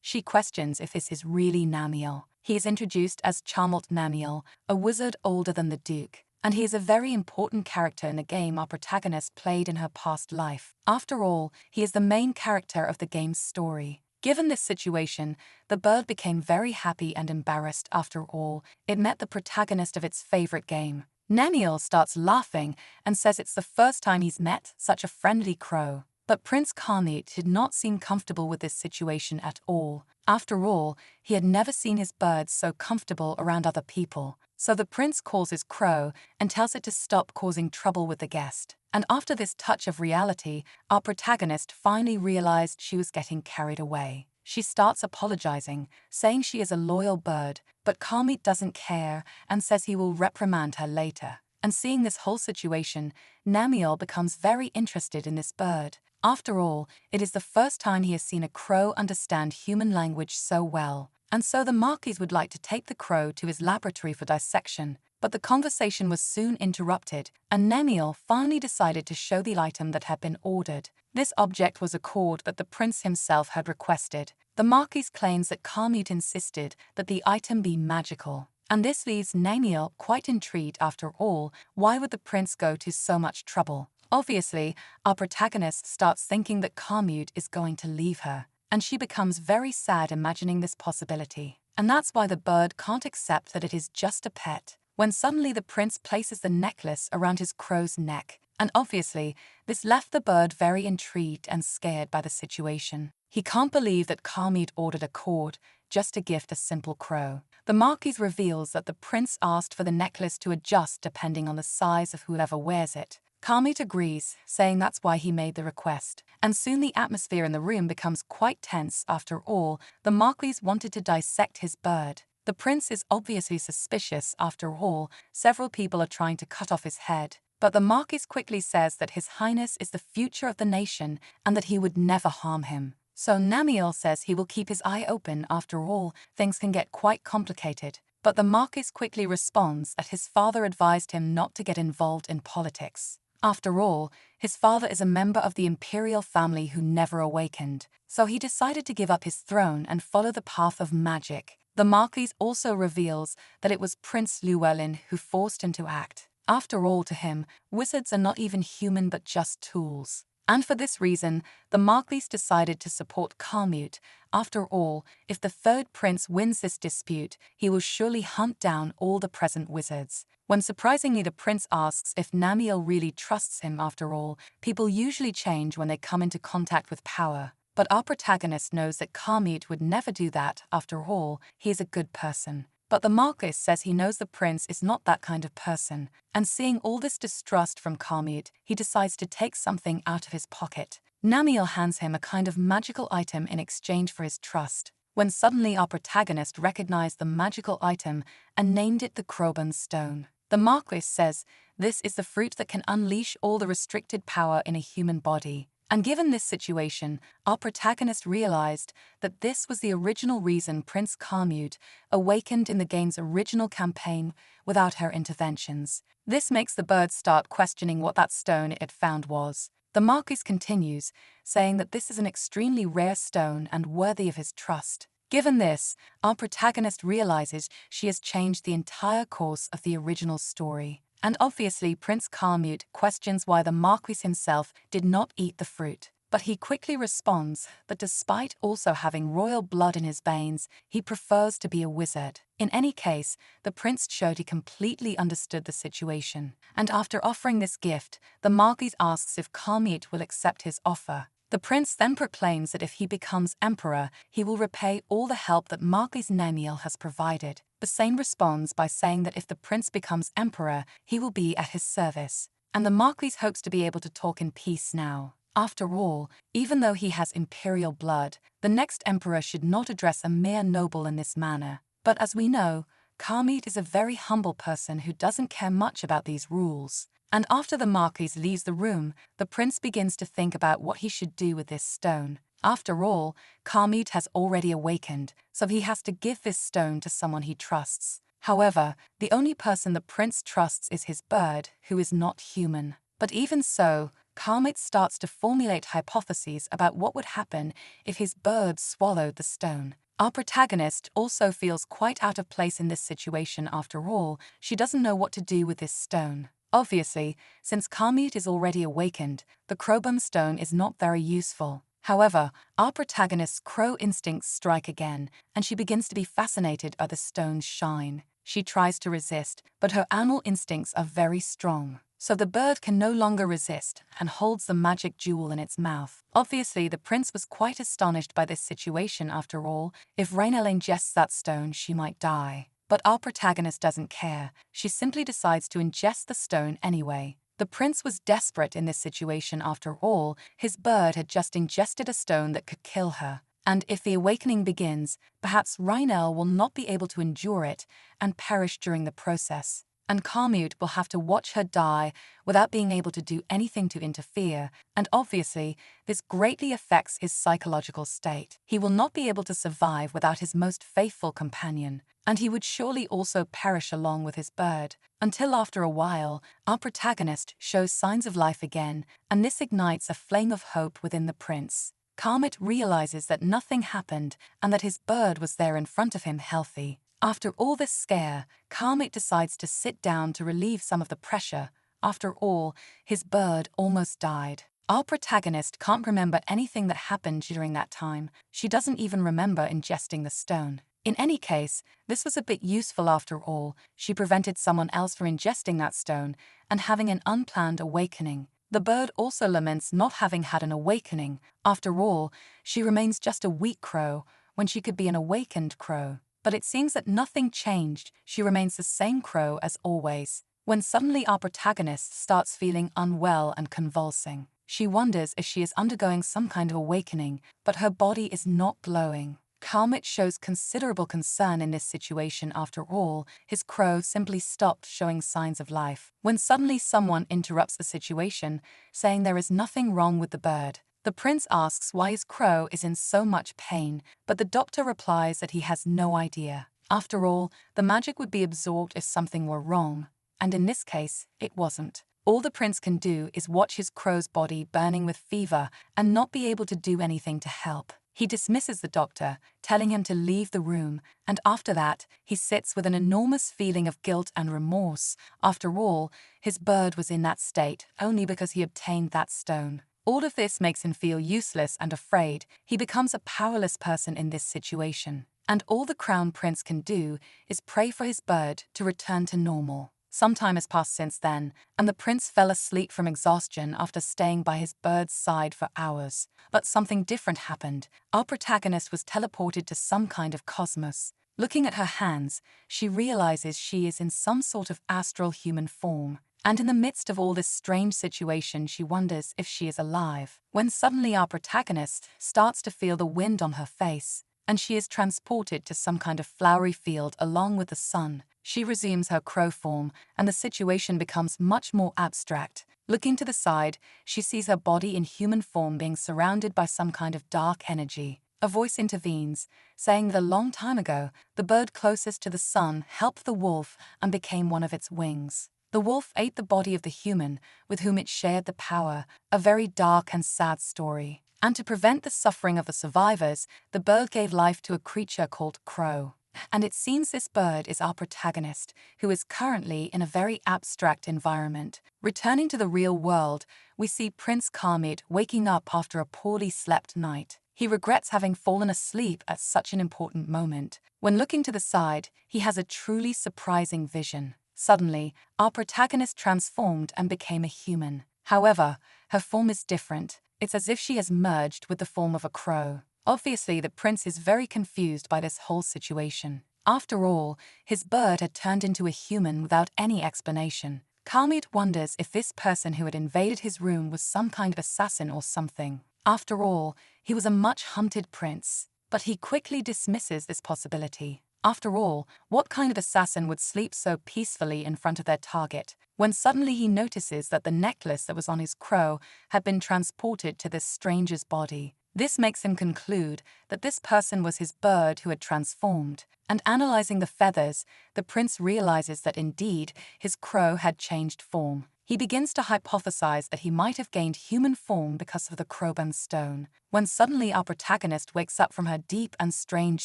She questions if this is really Namiel. He is introduced as Charmant Namiel, a wizard older than the Duke, and he is a very important character in the game our protagonist played in her past life. After all, he is the main character of the game's story. Given this situation, the bird became very happy and embarrassed. After all, it met the protagonist of its favorite game. Namiel starts laughing and says it's the first time he's met such a friendly crow. But Prince Kamut did not seem comfortable with this situation at all. After all, he had never seen his bird so comfortable around other people. So the prince calls his crow and tells it to stop causing trouble with the guest. And after this touch of reality, our protagonist finally realized she was getting carried away. She starts apologizing, saying she is a loyal bird, but Kamut doesn't care and says he will reprimand her later. And seeing this whole situation, Namiel becomes very interested in this bird. After all, it is the first time he has seen a crow understand human language so well. And so the Marquis would like to take the crow to his laboratory for dissection. But the conversation was soon interrupted, and Namiel finally decided to show the item that had been ordered. This object was a cord that the prince himself had requested. The Marquis claims that Kamut insisted that the item be magical. And this leaves Namiel quite intrigued. After all, why would the prince go to so much trouble? Obviously, our protagonist starts thinking that Kamut is going to leave her, and she becomes very sad imagining this possibility. And that's why the bird can't accept that it is just a pet. When suddenly the prince places the necklace around his crow's neck, and obviously, this left the bird very intrigued and scared by the situation. He can't believe that Kamut ordered a cord just to gift a simple crow. The Marquis reveals that the prince asked for the necklace to adjust depending on the size of whoever wears it. Kamut agrees, saying that's why he made the request. And soon the atmosphere in the room becomes quite tense. After all, the Marquis wanted to dissect his bird. The prince is obviously suspicious. After all, several people are trying to cut off his head. But the Marquis quickly says that His Highness is the future of the nation and that he would never harm him. So Namiel says he will keep his eye open. After all, things can get quite complicated. But the Marquis quickly responds that his father advised him not to get involved in politics. After all, his father is a member of the imperial family who never awakened, so he decided to give up his throne and follow the path of magic. The Marquis also reveals that it was Prince Llewellyn who forced him to act. After all, to him, wizards are not even human but just tools. And for this reason, the Marquis decided to support Kamut. After all, if the third prince wins this dispute, he will surely hunt down all the present wizards. When surprisingly the prince asks if Namiel really trusts him. After all, people usually change when they come into contact with power. But our protagonist knows that Kamut would never do that. After all, he is a good person. But the Marquis says he knows the prince is not that kind of person, and seeing all this distrust from Kamut, he decides to take something out of his pocket. Namiel hands him a kind of magical item in exchange for his trust, when suddenly our protagonist recognized the magical item and named it the Croban Stone. The Marquis says this is the fruit that can unleash all the restricted power in a human body. And given this situation, our protagonist realized that this was the original reason Prince Kamut awakened in the game's original campaign without her interventions. This makes the bird start questioning what that stone it found was. The Marquis continues, saying that this is an extremely rare stone and worthy of his trust. Given this, our protagonist realizes she has changed the entire course of the original story. And obviously Prince Kamut questions why the Marquis himself did not eat the fruit. But he quickly responds that despite also having royal blood in his veins, he prefers to be a wizard. In any case, the prince showed he completely understood the situation. And after offering this gift, the Marquis asks if Kamut will accept his offer. The prince then proclaims that if he becomes emperor, he will repay all the help that Marquis Neniel has provided. The Saint responds by saying that if the prince becomes emperor, he will be at his service. And the Marquis hopes to be able to talk in peace now. After all, even though he has imperial blood, the next emperor should not address a mere noble in this manner. But as we know, Khamed is a very humble person who doesn't care much about these rules. And after the Marquis leaves the room, the prince begins to think about what he should do with this stone. After all, Khamed has already awakened, so he has to give this stone to someone he trusts. However, the only person the prince trusts is his bird, who is not human. But even so, Khamed starts to formulate hypotheses about what would happen if his bird swallowed the stone. Our protagonist also feels quite out of place in this situation. After all, she doesn't know what to do with this stone. Obviously, since Khamed is already awakened, the Crowbone stone is not very useful. However, our protagonist's crow instincts strike again, and she begins to be fascinated by the stone's shine. She tries to resist, but her animal instincts are very strong. So the bird can no longer resist and holds the magic jewel in its mouth. Obviously, the prince was quite astonished by this situation. After all, if Rainelle ingests that stone, she might die. But our protagonist doesn't care. She simply decides to ingest the stone anyway. The prince was desperate in this situation. After all, his bird had just ingested a stone that could kill her. And if the awakening begins, perhaps Rainelle will not be able to endure it and perish during the process. And Khamed will have to watch her die without being able to do anything to interfere, and obviously, this greatly affects his psychological state. He will not be able to survive without his most faithful companion, and he would surely also perish along with his bird, until after a while, our protagonist shows signs of life again, and this ignites a flame of hope within the prince. Khamed realizes that nothing happened and that his bird was there in front of him healthy. After all this scare, Khamed decides to sit down to relieve some of the pressure. After all, his bird almost died. Our protagonist can't remember anything that happened during that time. She doesn't even remember ingesting the stone. In any case, this was a bit useful after all. She prevented someone else from ingesting that stone and having an unplanned awakening. The bird also laments not having had an awakening. After all, she remains just a weak crow when she could be an awakened crow. But it seems that nothing changed. She remains the same crow as always. When suddenly our protagonist starts feeling unwell and convulsing. She wonders if she is undergoing some kind of awakening, but her body is not glowing. Khamed shows considerable concern in this situation. After all, his crow simply stopped showing signs of life. When suddenly someone interrupts the situation, saying there is nothing wrong with the bird. The prince asks why his crow is in so much pain, but the doctor replies that he has no idea. After all, the magic would be absorbed if something were wrong, and in this case, it wasn't. All the prince can do is watch his crow's body burning with fever and not be able to do anything to help. He dismisses the doctor, telling him to leave the room, and after that, he sits with an enormous feeling of guilt and remorse. After all, his bird was in that state only because he obtained that stone. All of this makes him feel useless and afraid. He becomes a powerless person in this situation. And all the crown prince can do is pray for his bird to return to normal. Some time has passed since then, and the prince fell asleep from exhaustion after staying by his bird's side for hours. But something different happened. Our protagonist was teleported to some kind of cosmos. Looking at her hands, she realizes she is in some sort of astral human form. And in the midst of all this strange situation, she wonders if she is alive. When suddenly our protagonist starts to feel the wind on her face, and she is transported to some kind of flowery field along with the sun. She resumes her crow form, and the situation becomes much more abstract. Looking to the side, she sees her body in human form being surrounded by some kind of dark energy. A voice intervenes, saying that a long time ago, the bird closest to the sun helped the wolf and became one of its wings. The wolf ate the body of the human with whom it shared the power, a very dark and sad story. And to prevent the suffering of the survivors, the bird gave life to a creature called Crow. And it seems this bird is our protagonist, who is currently in a very abstract environment. Returning to the real world, we see Prince Khamed waking up after a poorly slept night. He regrets having fallen asleep at such an important moment. When looking to the side, he has a truly surprising vision. Suddenly, our protagonist transformed and became a human. However, her form is different. It's as if she has merged with the form of a crow. Obviously, the prince is very confused by this whole situation. After all, his bird had turned into a human without any explanation. Khalmit wonders if this person who had invaded his room was some kind of assassin or something. After all, he was a much-hunted prince. But he quickly dismisses this possibility. After all, what kind of assassin would sleep so peacefully in front of their target, when suddenly he notices that the necklace that was on his crow had been transported to this stranger's body. This makes him conclude that this person was his bird who had transformed, and analyzing the feathers, the prince realizes that indeed his crow had changed form. He begins to hypothesize that he might have gained human form because of the Croban stone, when suddenly our protagonist wakes up from her deep and strange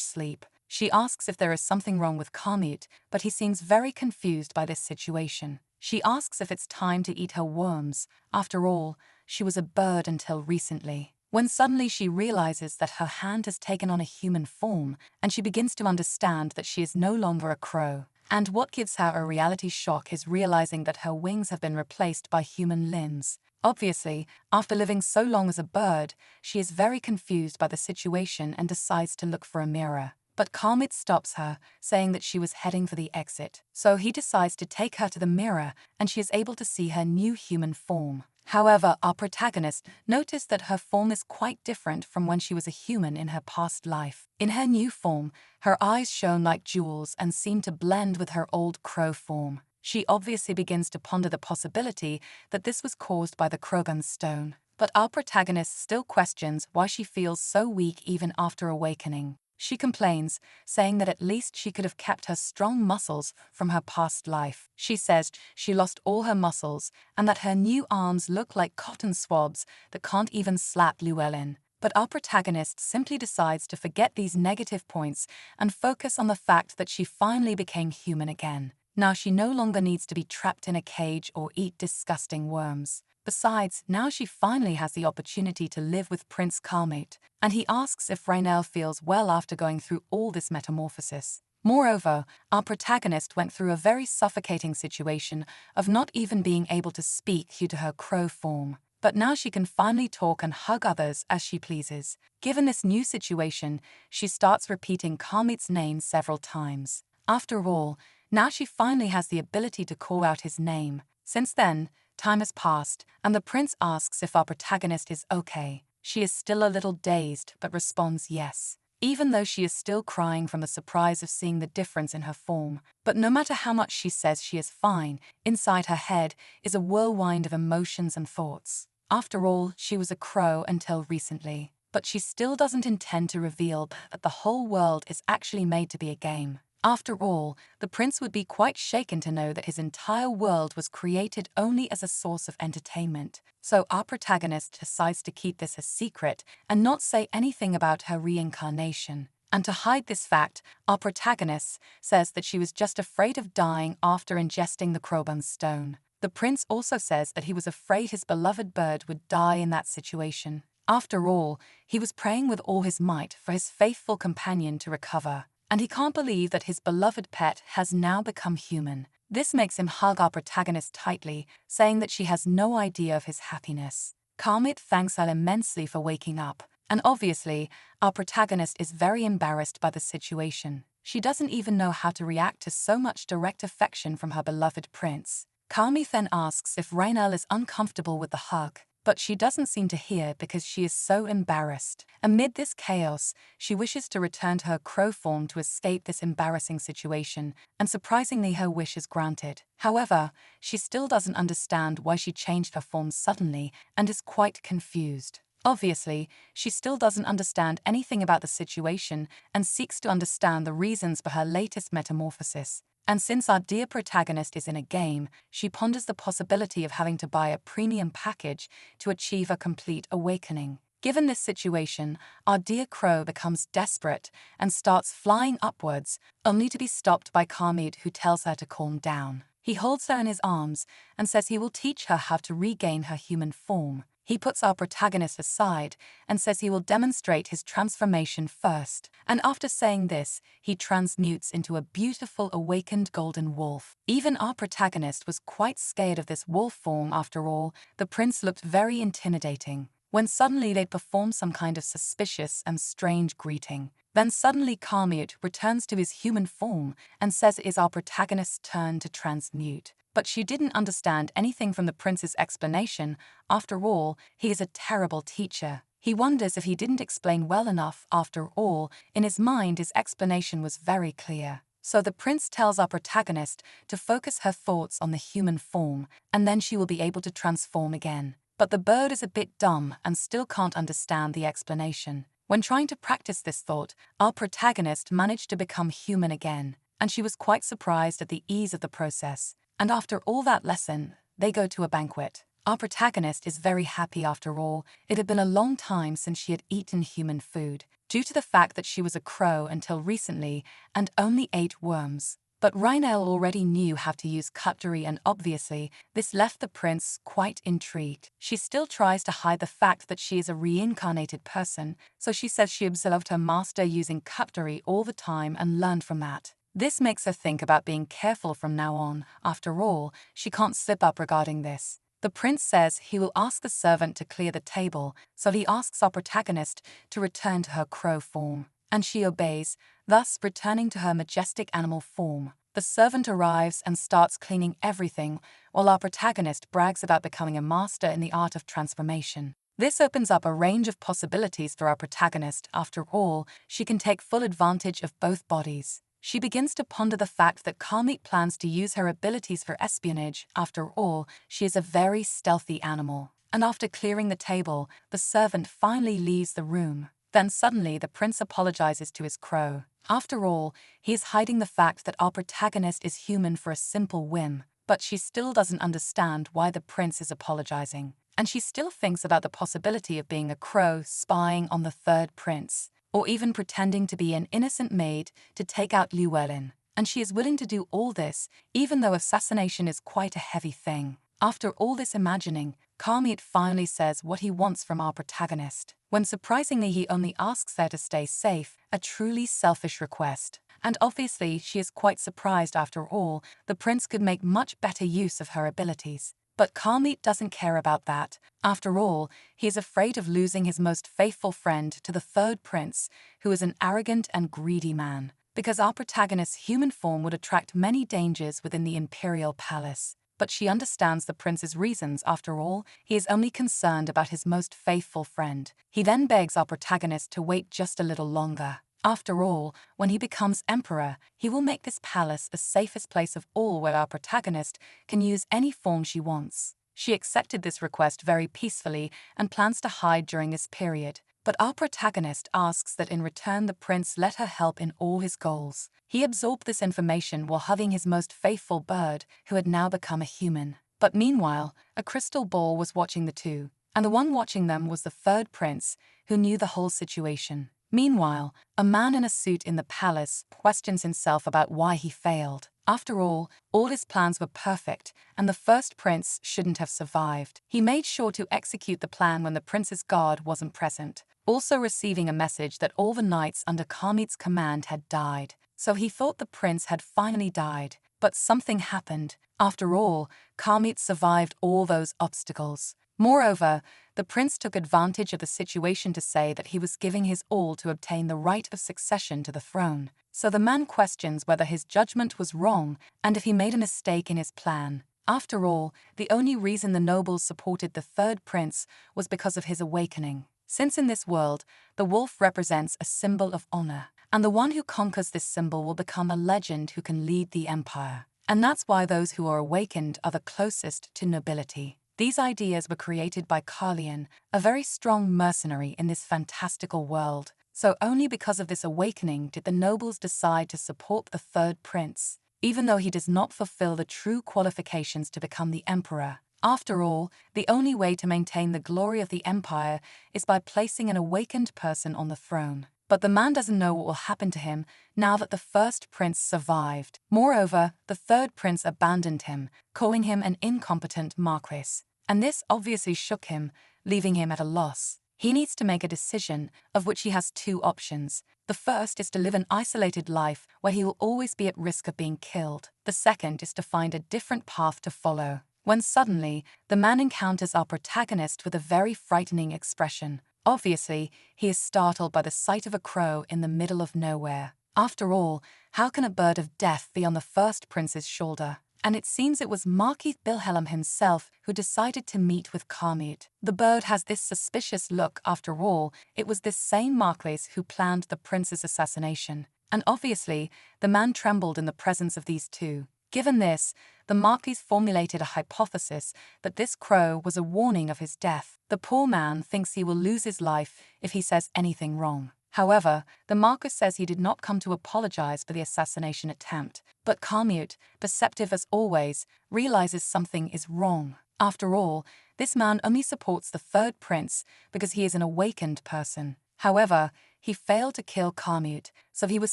sleep. She asks if there is something wrong with Khalmit, but he seems very confused by this situation. She asks if it's time to eat her worms. After all, she was a bird until recently. When suddenly she realizes that her hand has taken on a human form, and she begins to understand that she is no longer a crow. And what gives her a reality shock is realizing that her wings have been replaced by human limbs. Obviously, after living so long as a bird, she is very confused by the situation and decides to look for a mirror. But Khalmit stops her, saying that she was heading for the exit. So he decides to take her to the mirror, and she is able to see her new human form. However, our protagonist noticed that her form is quite different from when she was a human in her past life. In her new form, her eyes shone like jewels and seemed to blend with her old crow form. She obviously begins to ponder the possibility that this was caused by the Krogan stone. But our protagonist still questions why she feels so weak even after awakening. She complains, saying that at least she could have kept her strong muscles from her past life. She says she lost all her muscles and that her new arms look like cotton swabs that can't even slap Llewellyn. But our protagonist simply decides to forget these negative points and focus on the fact that she finally became human again. Now she no longer needs to be trapped in a cage or eat disgusting worms. Besides, now she finally has the opportunity to live with Prince Khalmit, and he asks if Raynell feels well after going through all this metamorphosis. Moreover, our protagonist went through a very suffocating situation of not even being able to speak due to her crow form. But now she can finally talk and hug others as she pleases. Given this new situation, she starts repeating Khalmit's name several times. After all, now she finally has the ability to call out his name. Since then, time has passed, and the prince asks if our protagonist is okay. She is still a little dazed, but responds yes, even though she is still crying from the surprise of seeing the difference in her form. But no matter how much she says she is fine, inside her head is a whirlwind of emotions and thoughts. After all, she was a crow until recently, but she still doesn't intend to reveal that the whole world is actually made to be a game. After all, the prince would be quite shaken to know that his entire world was created only as a source of entertainment. So our protagonist decides to keep this a secret and not say anything about her reincarnation. And to hide this fact, our protagonist says that she was just afraid of dying after ingesting the Kroban stone. The prince also says that he was afraid his beloved bird would die in that situation. After all, he was praying with all his might for his faithful companion to recover. And he can't believe that his beloved pet has now become human. This makes him hug our protagonist tightly, saying that she has no idea of his happiness. Khalmit thanks her immensely for waking up, and obviously, our protagonist is very embarrassed by the situation. She doesn't even know how to react to so much direct affection from her beloved prince. Khalmit then asks if Raynell is uncomfortable with the hug, but she doesn't seem to hear because she is so embarrassed. Amid this chaos, she wishes to return to her crow form to escape this embarrassing situation, and surprisingly her wish is granted. However, she still doesn't understand why she changed her form suddenly and is quite confused. Obviously, she still doesn't understand anything about the situation and seeks to understand the reasons for her latest metamorphosis. And since our dear protagonist is in a game, she ponders the possibility of having to buy a premium package to achieve a complete awakening. Given this situation, our dear crow becomes desperate and starts flying upwards, only to be stopped by Khalmit, who tells her to calm down. He holds her in his arms and says he will teach her how to regain her human form. He puts our protagonist aside and says he will demonstrate his transformation first. And after saying this, he transmutes into a beautiful awakened golden wolf. Even our protagonist was quite scared of this wolf form. After all, the prince looked very intimidating. when suddenly they'd perform some kind of suspicious and strange greeting. Then suddenly Kamiut returns to his human form and says it is our protagonist's turn to transmute. But she didn't understand anything from the prince's explanation. After all, he is a terrible teacher. He wonders if he didn't explain well enough. After all, in his mind his explanation was very clear. So the prince tells our protagonist to focus her thoughts on the human form, and then she will be able to transform again. But the bird is a bit dumb and still can't understand the explanation. When trying to practice this thought, our protagonist managed to become human again, and she was quite surprised at the ease of the process. And after all that lesson, they go to a banquet. Our protagonist is very happy after all. It had been a long time since she had eaten human food, due to the fact that she was a crow until recently and only ate worms. But Rhinel already knew how to use cutlery, and obviously, this left the prince quite intrigued. She still tries to hide the fact that she is a reincarnated person, so she says she observed her master using cutlery all the time and learned from that. This makes her think about being careful from now on. After all, she can't slip up regarding this. The prince says he will ask the servant to clear the table, so he asks our protagonist to return to her crow form. And she obeys, thus returning to her majestic animal form. The servant arrives and starts cleaning everything, while our protagonist brags about becoming a master in the art of transformation. This opens up a range of possibilities for our protagonist. After all, she can take full advantage of both bodies. She begins to ponder the fact that Kamiut plans to use her abilities for espionage. After all, she is a very stealthy animal. And after clearing the table, the servant finally leaves the room. Then suddenly the prince apologizes to his crow. After all, he is hiding the fact that our protagonist is human for a simple whim. But she still doesn't understand why the prince is apologizing. And she still thinks about the possibility of being a crow spying on the third prince, or even pretending to be an innocent maid to take out Llewellyn. And she is willing to do all this, even though assassination is quite a heavy thing. After all this imagining, Kamiut finally says what he wants from our protagonist, when surprisingly he only asks her to stay safe, a truly selfish request. And obviously she is quite surprised. After all, the prince could make much better use of her abilities. But Kamiut doesn't care about that. After all, he is afraid of losing his most faithful friend to the third prince, who is an arrogant and greedy man, because our protagonist's human form would attract many dangers within the imperial palace. But she understands the prince's reasons. After all, he is only concerned about his most faithful friend. He then begs our protagonist to wait just a little longer. After all, when he becomes emperor, he will make this palace the safest place of all, where our protagonist can use any form she wants. She accepted this request very peacefully and plans to hide during this period. But our protagonist asks that in return the prince let her help in all his goals. He absorbed this information while hugging his most faithful bird, who had now become a human. But meanwhile, a crystal ball was watching the two, and the one watching them was the third prince, who knew the whole situation. Meanwhile, a man in a suit in the palace questions himself about why he failed. After all his plans were perfect, and the first prince shouldn't have survived. He made sure to execute the plan when the prince's guard wasn't present, also receiving a message that all the knights under Kamiut's command had died. So he thought the prince had finally died. But something happened. After all, Kamiut survived all those obstacles. Moreover, the prince took advantage of the situation to say that he was giving his all to obtain the right of succession to the throne. So the man questions whether his judgment was wrong and if he made a mistake in his plan. After all, the only reason the nobles supported the third prince was because of his awakening. Since in this world, the wolf represents a symbol of honor, and the one who conquers this symbol will become a legend who can lead the empire. And that's why those who are awakened are the closest to nobility. These ideas were created by Carlian, a very strong mercenary in this fantastical world. So only because of this awakening did the nobles decide to support the third prince, even though he does not fulfill the true qualifications to become the emperor. After all, the only way to maintain the glory of the empire is by placing an awakened person on the throne. But the man doesn't know what will happen to him now that the first prince survived. Moreover, the third prince abandoned him, calling him an incompetent marquis. And this obviously shook him, leaving him at a loss. He needs to make a decision, of which he has two options. The first is to live an isolated life where he will always be at risk of being killed. The second is to find a different path to follow. when suddenly, the man encounters our protagonist with a very frightening expression. Obviously, he is startled by the sight of a crow in the middle of nowhere. After all, how can a bird of death be on the first prince's shoulder? And it seems it was Marquis Wilhelm himself who decided to meet with Carmute. The bird has this suspicious look. After all, it was this same Marquis who planned the prince's assassination. And obviously, the man trembled in the presence of these two. Given this, the Marquis formulated a hypothesis that this crow was a warning of his death. The poor man thinks he will lose his life if he says anything wrong. However, the Marquis says he did not come to apologize for the assassination attempt, but Carmute, perceptive as always, realizes something is wrong. After all, this man only supports the third prince because he is an awakened person. However, he failed to kill Carmute, so he was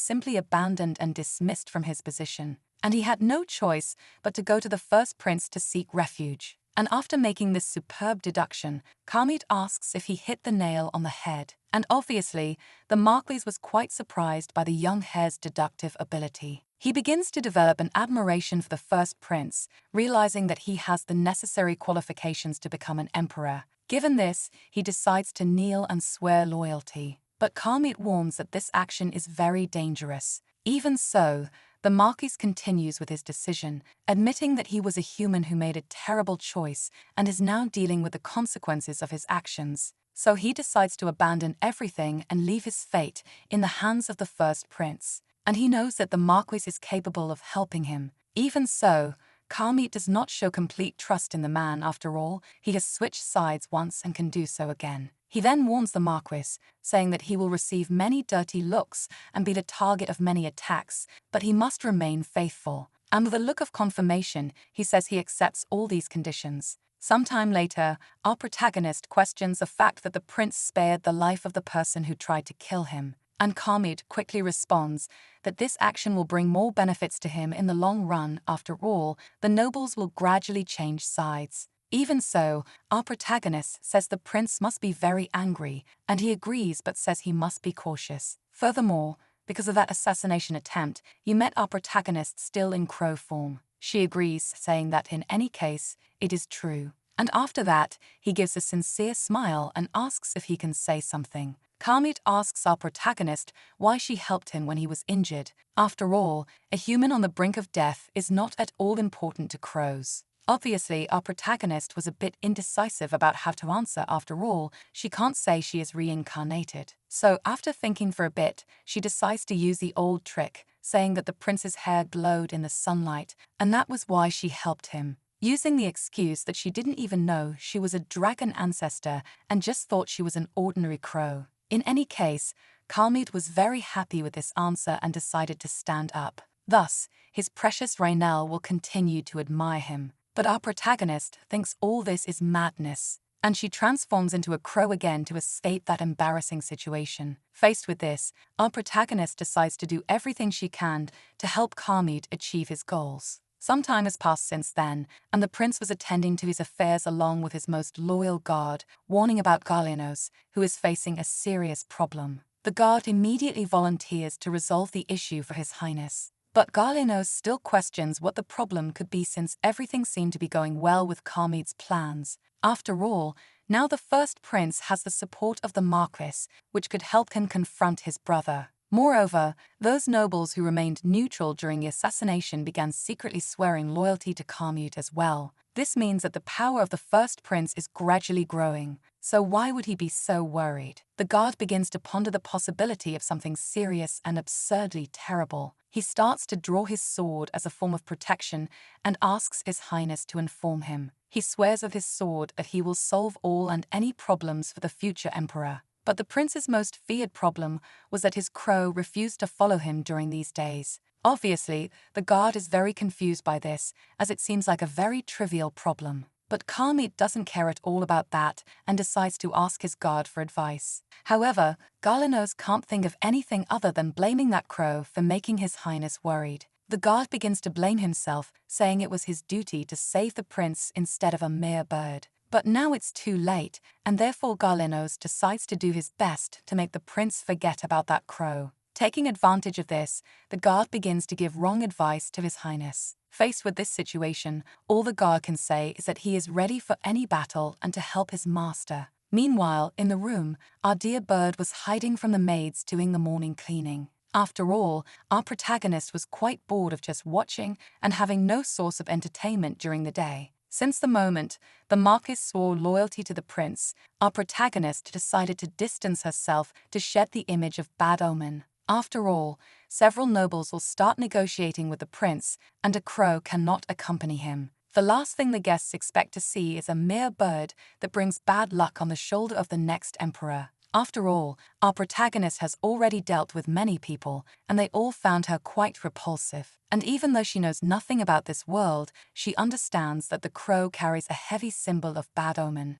simply abandoned and dismissed from his position. And he had no choice but to go to the first prince to seek refuge. And after making this superb deduction, Carmute asks if he hit the nail on the head. And obviously, the Marquis was quite surprised by the young heir's deductive ability. He begins to develop an admiration for the first prince, realizing that he has the necessary qualifications to become an emperor. Given this, he decides to kneel and swear loyalty. But Carmute warns that this action is very dangerous. Even so, the Marquis continues with his decision, admitting that he was a human who made a terrible choice and is now dealing with the consequences of his actions. So he decides to abandon everything and leave his fate in the hands of the first prince. And he knows that the Marquis is capable of helping him. Even so, Carmute does not show complete trust in the man. After all, he has switched sides once and can do so again. He then warns the Marquis, saying that he will receive many dirty looks and be the target of many attacks, but he must remain faithful. And with a look of confirmation, he says he accepts all these conditions. Sometime later, our protagonist questions the fact that the prince spared the life of the person who tried to kill him. And Carmute quickly responds that this action will bring more benefits to him in the long run. After all, the nobles will gradually change sides. Even so, our protagonist says the prince must be very angry, and he agrees but says he must be cautious. Furthermore, because of that assassination attempt, he met our protagonist still in crow form. She agrees, saying that in any case, it is true. And after that, he gives a sincere smile and asks if he can say something. Carmute asks our protagonist why she helped him when he was injured. After all, a human on the brink of death is not at all important to crows. Obviously, our protagonist was a bit indecisive about how to answer. After all, she can't say she is reincarnated. So, after thinking for a bit, she decides to use the old trick, saying that the prince's hair glowed in the sunlight, and that was why she helped him, using the excuse that she didn't even know she was a dragon ancestor and just thought she was an ordinary crow. In any case, Carmute was very happy with this answer and decided to stand up. Thus, his precious Rainelle will continue to admire him. But our protagonist thinks all this is madness, and she transforms into a crow again to escape that embarrassing situation. Faced with this, our protagonist decides to do everything she can to help Carmute achieve his goals. Some time has passed since then, and the prince was attending to his affairs along with his most loyal guard, warning about Galenos, who is facing a serious problem. The guard immediately volunteers to resolve the issue for His Highness. But Galenos still questions what the problem could be since everything seemed to be going well with Carmute's plans. After all, now the first prince has the support of the Marquis, which could help him confront his brother. Moreover, those nobles who remained neutral during the assassination began secretly swearing loyalty to Carmute as well. This means that the power of the first prince is gradually growing, so why would he be so worried? The guard begins to ponder the possibility of something serious and absurdly terrible. He starts to draw his sword as a form of protection and asks His Highness to inform him. He swears with his sword that he will solve all and any problems for the future emperor. But the prince's most feared problem was that his crow refused to follow him during these days. Obviously, the guard is very confused by this, as it seems like a very trivial problem. But Carmute doesn't care at all about that and decides to ask his guard for advice. However, Galenos can't think of anything other than blaming that crow for making His Highness worried. The guard begins to blame himself, saying it was his duty to save the prince instead of a mere bird. But now it's too late, and therefore Galenos decides to do his best to make the prince forget about that crow. Taking advantage of this, the guard begins to give wrong advice to His Highness. Faced with this situation, all the guard can say is that he is ready for any battle and to help his master. Meanwhile, in the room, our dear bird was hiding from the maids doing the morning cleaning. After all, our protagonist was quite bored of just watching and having no source of entertainment during the day. Since the moment the Marquis swore loyalty to the prince, our protagonist decided to distance herself to shed the image of bad omen. After all, several nobles will start negotiating with the prince, and a crow cannot accompany him. The last thing the guests expect to see is a mere bird that brings bad luck on the shoulder of the next emperor. After all, our protagonist has already dealt with many people, and they all found her quite repulsive. And even though she knows nothing about this world, she understands that the crow carries a heavy symbol of bad omen.